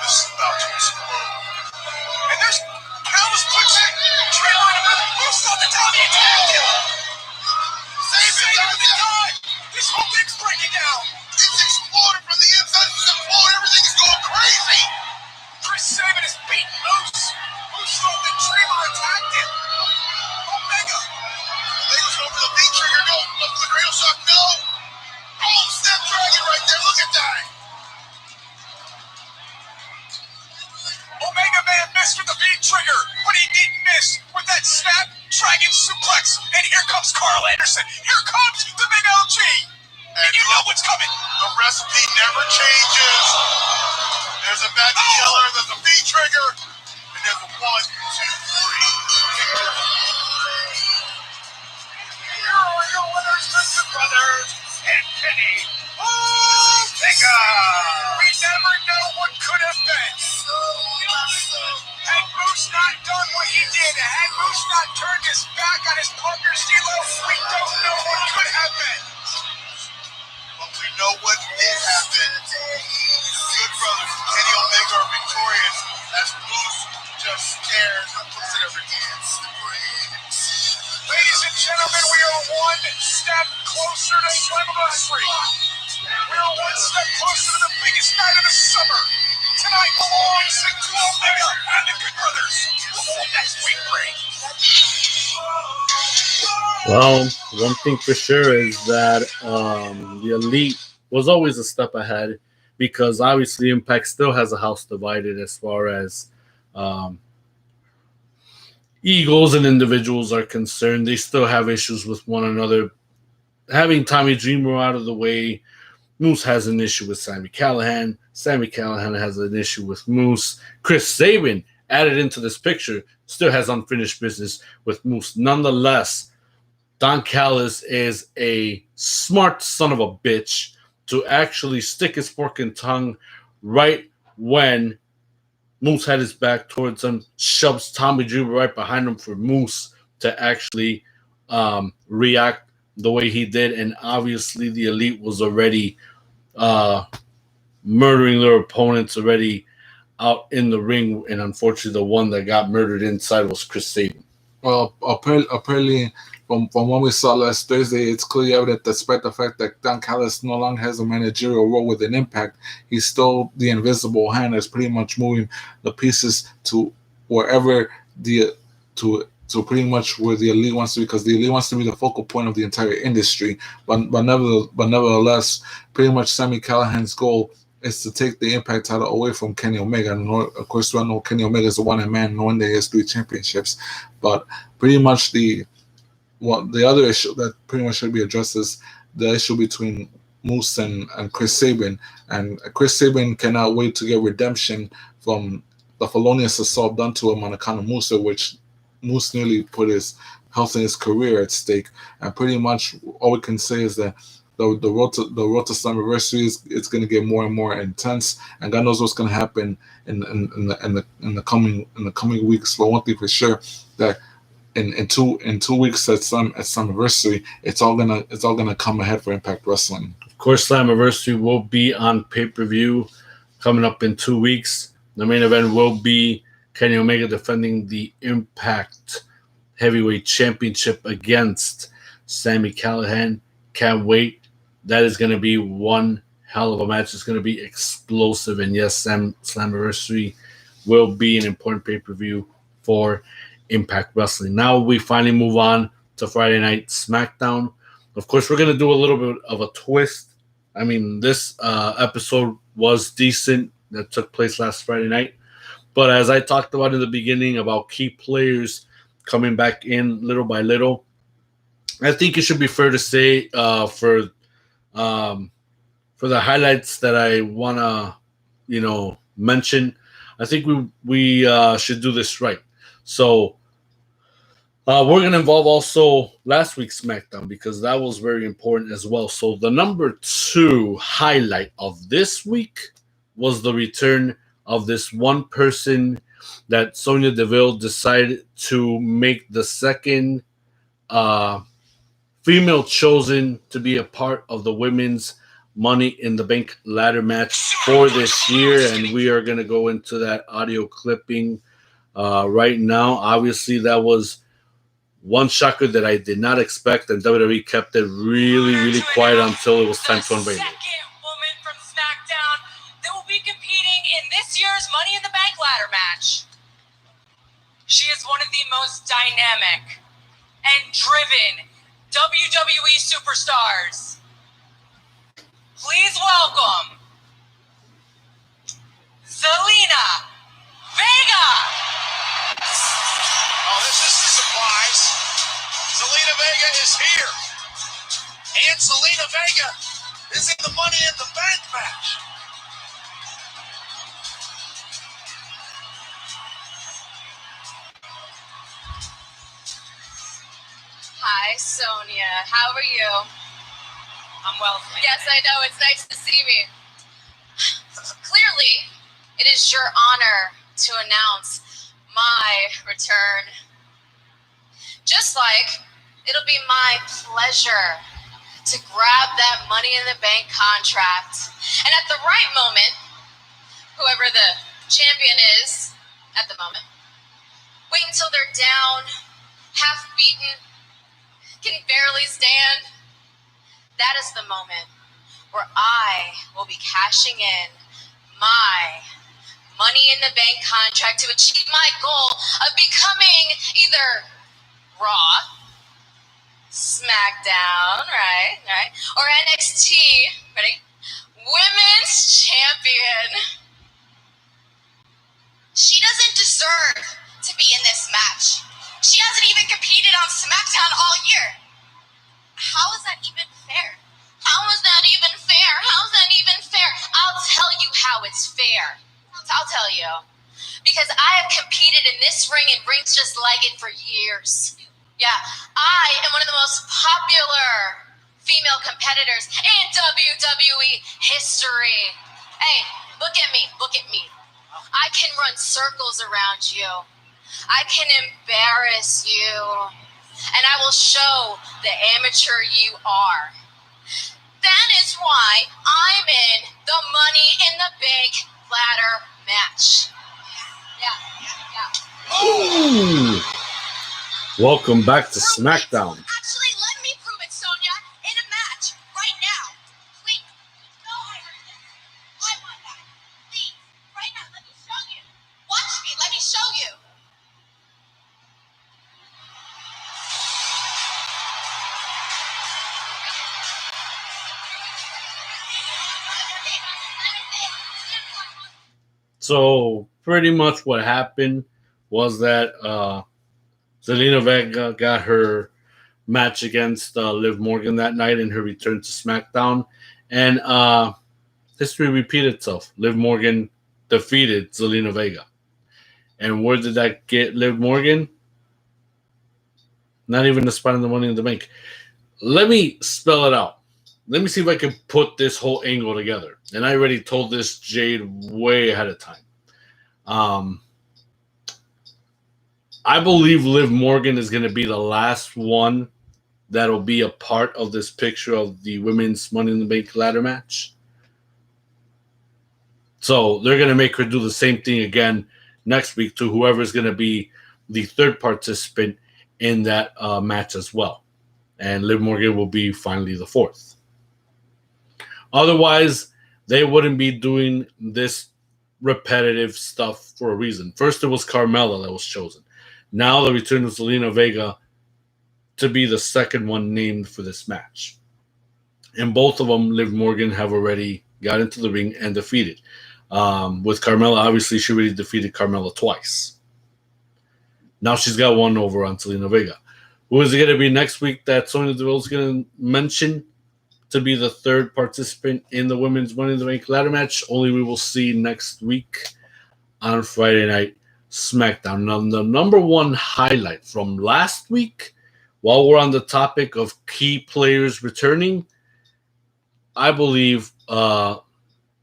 This is about to explode. And there's Callis puts Dreamer in a move. Moose on the top. He attacked him. Sabin with the dive. This whole thing's breaking down. It's exploded from the inside. It's exploded. Everything is going crazy. Chris Sabin has beaten Moose. Moose thought that Dreamer attacked him. suplex. And here comes Carl Anderson. Here comes the big LG. And you know what's coming. The recipe never changes. There's a magic killer, there's a V-trigger, and there's a 1, 2, 3. Here are your winners, the Good Brothers and Kenny Omega. We never know what could have been. Had Moose not done what he did, had Moose not turned his back on his partner Stilo, we don't know what could have been. But we know what did happen. Good Brothers, Kenny Omega are victorious as Moose just stares and looks at everyone. Ladies and gentlemen, we are one step closer to Slammiversary. We are one step closer to the biggest night of the summer. Tonight belongs to Omega and the Good Brothers. What will next week bring? Well, one thing for sure is that the Elite was always a step ahead because obviously Impact still has a house divided as far as egos and individuals are concerned. They still have issues with one another. Having Tommy Dreamer out of the way, Moose has an issue with Sami Callihan. Sami Callihan has an issue with Moose. Chris Sabin, added into this picture, still has unfinished business with Moose. Nonetheless, Don Callis is a smart son of a bitch to actually stick his fork and tongue right when Moose had his back towards him, shoves Tommy Dreamer right behind him for Moose to actually react the way he did. And obviously the Elite was already murdering their opponents already out in the ring. And unfortunately, the one that got murdered inside was Chris Sabin. Well, apparently from what we saw last Thursday, it's clearly evident that despite the fact that Don Callis no longer has a managerial role with an Impact, he's still the invisible hand that's pretty much moving the pieces to wherever to pretty much where the Elite wants to be, because the Elite wants to be the focal point of the entire industry. But nevertheless, pretty much Sami Callihan's goal is to take the Impact title away from Kenny Omega. And of course, we all know Kenny Omega is a one-man man, knowing that he has 3 championships. But pretty much the other issue that pretty much should be addressed is the issue between Moose and Chris Sabin. And Chris Sabin cannot wait to get redemption from the felonious assault done to him on account of Moose, which Moose nearly put his health and his career at stake. And pretty much all we can say is that the road to Slammiversary it's going to get more and more intense, and God knows what's going to happen in the coming weeks. But one thing for sure, that in 2 weeks at Slammiversary, it's all gonna come ahead for Impact Wrestling. Of course, Slammiversary will be on pay-per-view coming up in 2 weeks. The main event will be Kenny Omega defending the Impact Heavyweight Championship against Sami Callihan. Can't wait. That is going to be one hell of a match. It's going to be explosive. And yes, Slammiversary will be an important pay-per-view for Impact Wrestling. Now we finally move on to Friday Night SmackDown. Of course, we're going to do a little bit of a twist. I mean, this episode was decent that took place last Friday night. But as I talked about in the beginning about key players coming back in little by little, I think it should be fair to say for the highlights that I want to, mention, I think we should do this right. So we're going to involve also last week's SmackDown because that was very important as well. So the number 2 highlight of this week was the return of this one person that Sonya Deville decided to make the second female chosen to be a part of the women's Money in the Bank ladder match for this year. And we are going to go into that audio clipping right now. Obviously, that was one shocker that I did not expect, and WWE kept it really, really quiet until it was time to unveil it. Second woman from SmackDown that will be competing in this year's Money in the Bank ladder match. She is one of the most dynamic and driven WWE superstars. Please welcome Zelina Vega. Oh, this is a surprise. Vega is here. And Zelina Vega is in the Money in the Bank match. Hi, Sonia. How are you? I'm well. Yes, I know. It's nice to see me. Clearly, it is your honor to announce my return. Just like it'll be my pleasure to grab that Money in the Bank contract. And at the right moment, whoever the champion is at the moment, wait until they're down, half beaten, can barely stand. That is the moment where I will be cashing in my Money in the Bank contract to achieve my goal of becoming either Raw, SmackDown, right, or NXT, ready? Women's Champion. She doesn't deserve to be in this match. She hasn't even competed on SmackDown all year. How is that even fair? How is that even fair? How's that even fair? I'll tell you how it's fair. I'll tell you. Because I have competed in this ring and rings just like it for years. Yeah, I am one of the most popular female competitors in WWE history. Hey, look at me. I can run circles around you. I can embarrass you. And I will show the amateur you are. That is why I'm in the Money in the Bank ladder match. Yeah. Ooh. Welcome back to SmackDown. Actually, let me prove it, Sonia, in a match right now. Please. No, I want that. Please, right now, let me show you. Watch me, let me show you. So pretty much what happened was that Zelina Vega got her match against Liv Morgan that night in her return to SmackDown, and history repeated itself. Liv Morgan defeated Zelina Vega, and where did that get Liv Morgan? Not even the spot in the Money in the Bank. Let me spell it out. Let me see if I can put this whole angle together. And I already told this Jade way ahead of time. I believe Liv Morgan is going to be the last one that'll be a part of this picture of the women's Money in the Bank ladder match. So they're going to make her do the same thing again next week to whoever's going to be the third participant in that match as well. And Liv Morgan will be finally the fourth. Otherwise, they wouldn't be doing this repetitive stuff for a reason. First, it was Carmella that was chosen. Now the return of Zelina Vega to be the second one named for this match. And both of them, Liv Morgan, have already got into the ring and defeated. With Carmella, obviously, she already defeated Carmella twice. Now she's got one over on Zelina Vega. Who is it going to be next week that Sonya Deville is going to mention to be the third participant in the women's Money in the Bank ladder match? Only we will see next week on Friday Night SmackDown. Now, the number one highlight from last week, while we're on the topic of key players returning, I believe that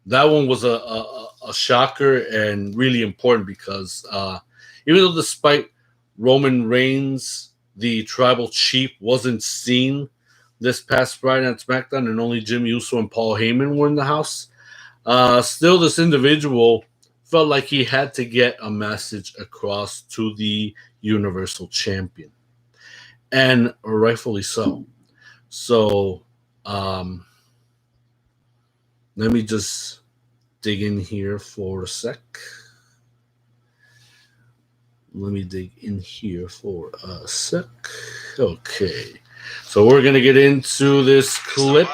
one was a shocker and really important because even though despite Roman Reigns, the tribal chief, wasn't seen this past Friday at SmackDown and only Jim Uso and Paul Heyman were in the house, still this individual felt like he had to get a message across to the Universal Champion. And rightfully so. So let me just dig in here for a sec. Okay. So we're going to get into this clip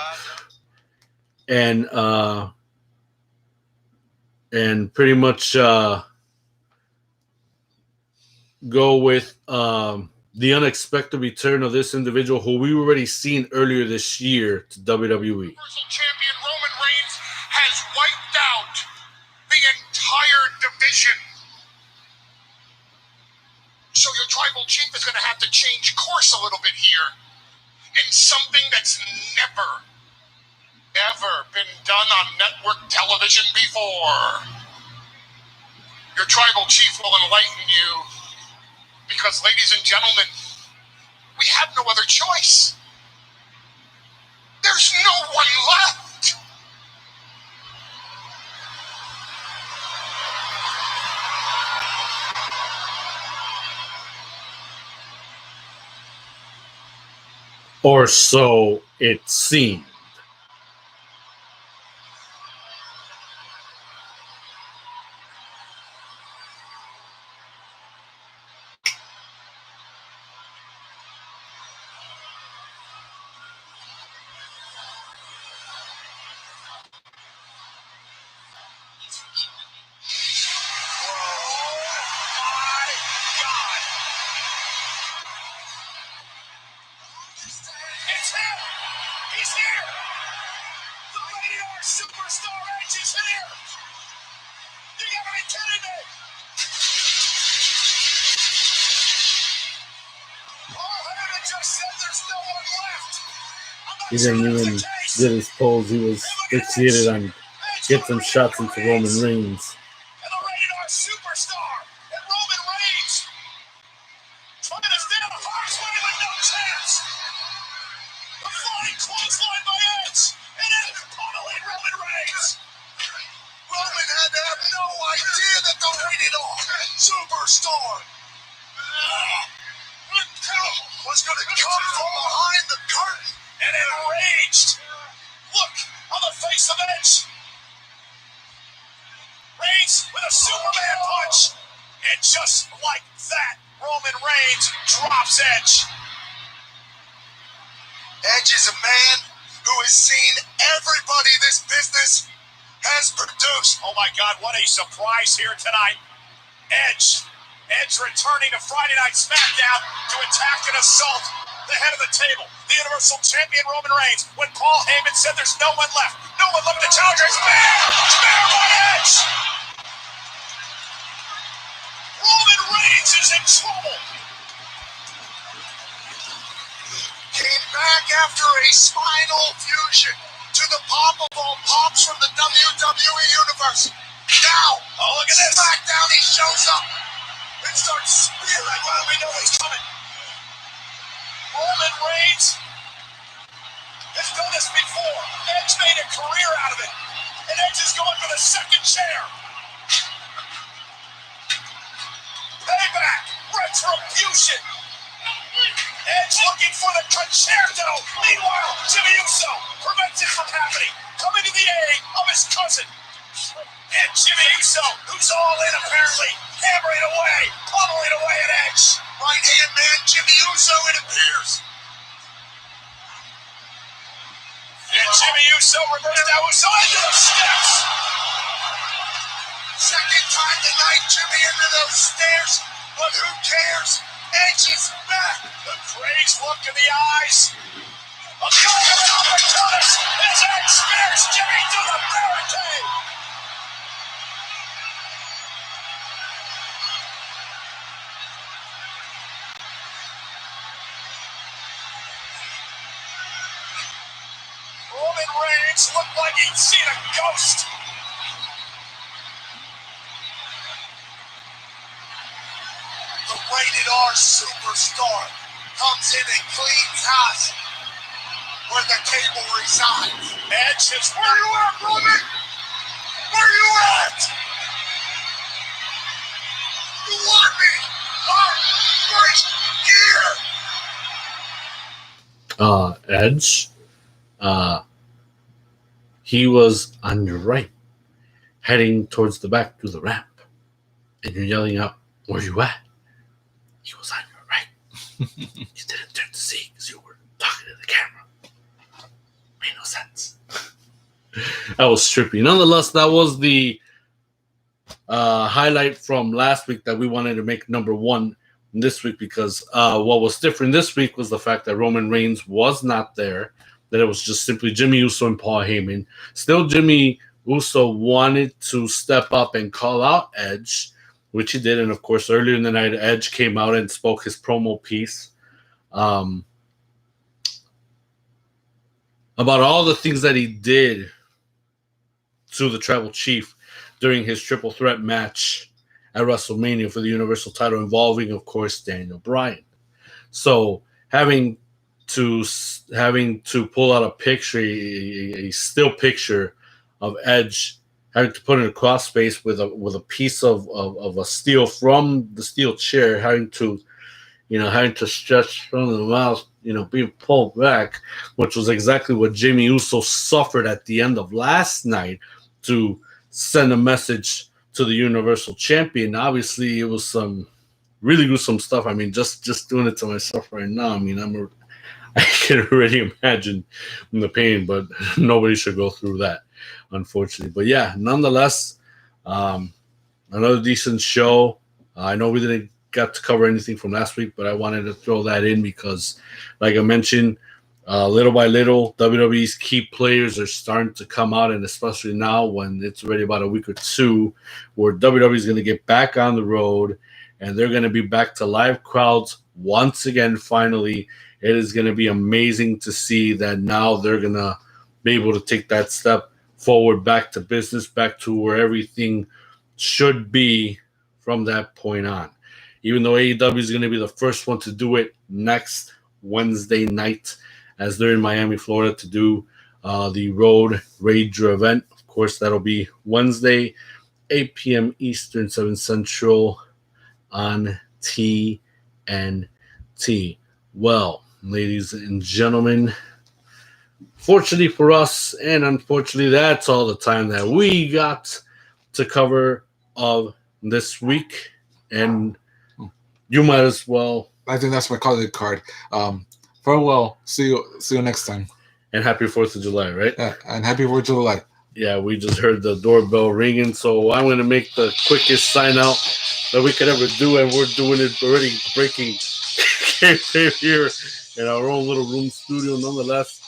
and pretty much go with the unexpected return of this individual who we already seen earlier this year to WWE. Universal Champion Roman Reigns has wiped out the entire division. So your tribal chief is going to have to change course a little bit here in something that's never, ever been done on network television before. Your tribal chief will enlighten you because, ladies and gentlemen, we have no other choice. There's no one left. Or so it seemed. It's him! He's here! The Rated R Superstar Edge is here! You gotta be kidding me! Paul Heyman just said there's no one left! He didn't even get his pose. He was fixated on get some shots into Roman Reigns. And the Rated R Superstar and Roman Reigns trying to stand a Fox winning with no chance! A flying clothesline by Edge and Edge pummeling Roman Reigns! Roman had to have no idea that the Rated R Superstar was going to come from behind the curtain and enraged. Look on the face of Edge. Reigns with a Superman punch. And just like that, Roman Reigns drops Edge. Edge is a man who has seen everybody this business has produced. Oh my God, what a surprise here tonight. Edge returning to Friday Night SmackDown to attack and assault the head of the table, the Universal Champion Roman Reigns, when Paul Heyman said there's no one left to challenge. Spear by Edge! Roman Reigns is in trouble. Came back after a spinal fusion to the pop of all pops from the WWE Universe. Now, look at this. SmackDown, he shows up and starts spearing. Well, we know he's coming. Roman Reigns has done this before. Edge made a career out of it. And Edge is going for the second chair. Payback, retribution. Edge looking for the concerto. Meanwhile, Jimmy Uso prevents it from happening. Coming to the aid of his cousin. And Jimmy Uso, who's all in apparently, hammering away, pummeling away at Edge. Right-hand man Jimmy Uso, it appears. And Jimmy Uso reversed out Uso into the steps. Second time tonight, Jimmy into those stairs, but who cares? Edge is back. The crazed look in the eyes of the ultimate opportunist as Edge spears Jimmy to the barricade. Roman Reigns looked like he'd seen a ghost. The Rated R Superstar comes in and cleans house where the table resides. Edge is where you at, Roman? Where you at? You want me? Right here. Edge, he was on your right, heading towards the back to the ramp, and you're yelling out, "Where you at?" He was on your right. You didn't turn to see because you were talking to the camera. Made no sense. That was trippy. Nonetheless, that was the highlight from last week that we wanted to make number one this week because what was different this week was the fact that Roman Reigns was not there, that it was just simply Jimmy Uso and Paul Heyman. Still, Jimmy Uso wanted to step up and call out Edge, which he did. And, of course, earlier in the night, Edge came out and spoke his promo piece about all the things that he did to the Tribal Chief during his triple threat match at WrestleMania for the Universal title, involving, of course, Daniel Bryan. So having to pull out a picture, a still picture of Edge, having to put in a cross space with a piece of a steel from the steel chair, having to stretch from the mouth, being pulled back, which was exactly what Jimmy Uso suffered at the end of last night to send a message to the Universal Champion. Obviously, it was some really gruesome stuff. I mean, just doing it to myself right now. I mean, I can already imagine the pain, but nobody should go through that, unfortunately. But yeah, nonetheless, another decent show. I know we didn't get to cover anything from last week, but I wanted to throw that in because, like I mentioned, little by little, WWE's key players are starting to come out, and especially now when it's already about a week or two where WWE is going to get back on the road and they're going to be back to live crowds once again, finally. It is going to be amazing to see that now they're going to be able to take that step forward, back to business, back to where everything should be from that point on. Even though AEW is going to be the first one to do it next Wednesday night, as they're in Miami, Florida, to do the Road Rager event. Of course, that'll be Wednesday, 8 p.m. Eastern, 7 Central on TNT. Well, ladies and gentlemen, fortunately for us, and unfortunately, that's all the time that we got to cover of this week. And you might as well. I think that's my calling card. Farewell. See you next time. And happy 4th of July, right? Yeah, and happy 4th of July. Yeah, we just heard the doorbell ringing, so I'm going to make the quickest sign out that we could ever do, and we're doing it already, breaking kayfabe here in our own little room studio. Nonetheless,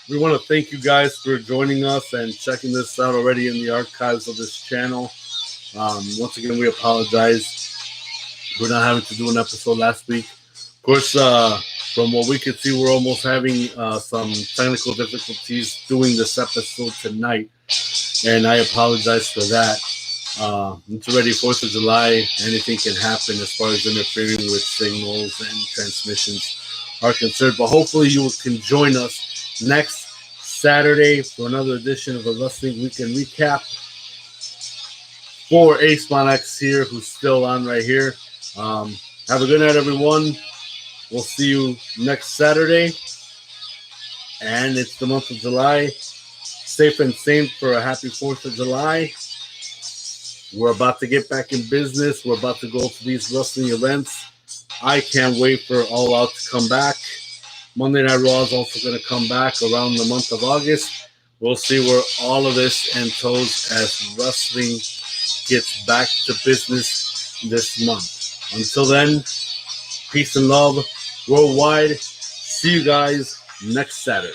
we want to thank you guys for joining us and checking this out already in the archives of this channel. Once again, we apologize for not having to do an episode last week. Of course, from what we could see, we're almost having some technical difficulties doing this episode tonight, and I apologize for that. It's already 4th of July. Anything can happen as far as interfering with signals and transmissions are concerned, but hopefully you can join us next Saturday for another edition of the Wrestling Weekend Recap. For Ace Mon X here, who's still on right here. Have a good night, everyone. We'll see you next Saturday. And it's the month of July. Safe and sane for a happy 4th of July. We're about to get back in business. We're about to go to these wrestling events. I can't wait for All Out to come back. Monday Night Raw is also going to come back around the month of August. We'll see where all of this enters as wrestling gets back to business this month. Until then, peace and love worldwide. See you guys next Saturday.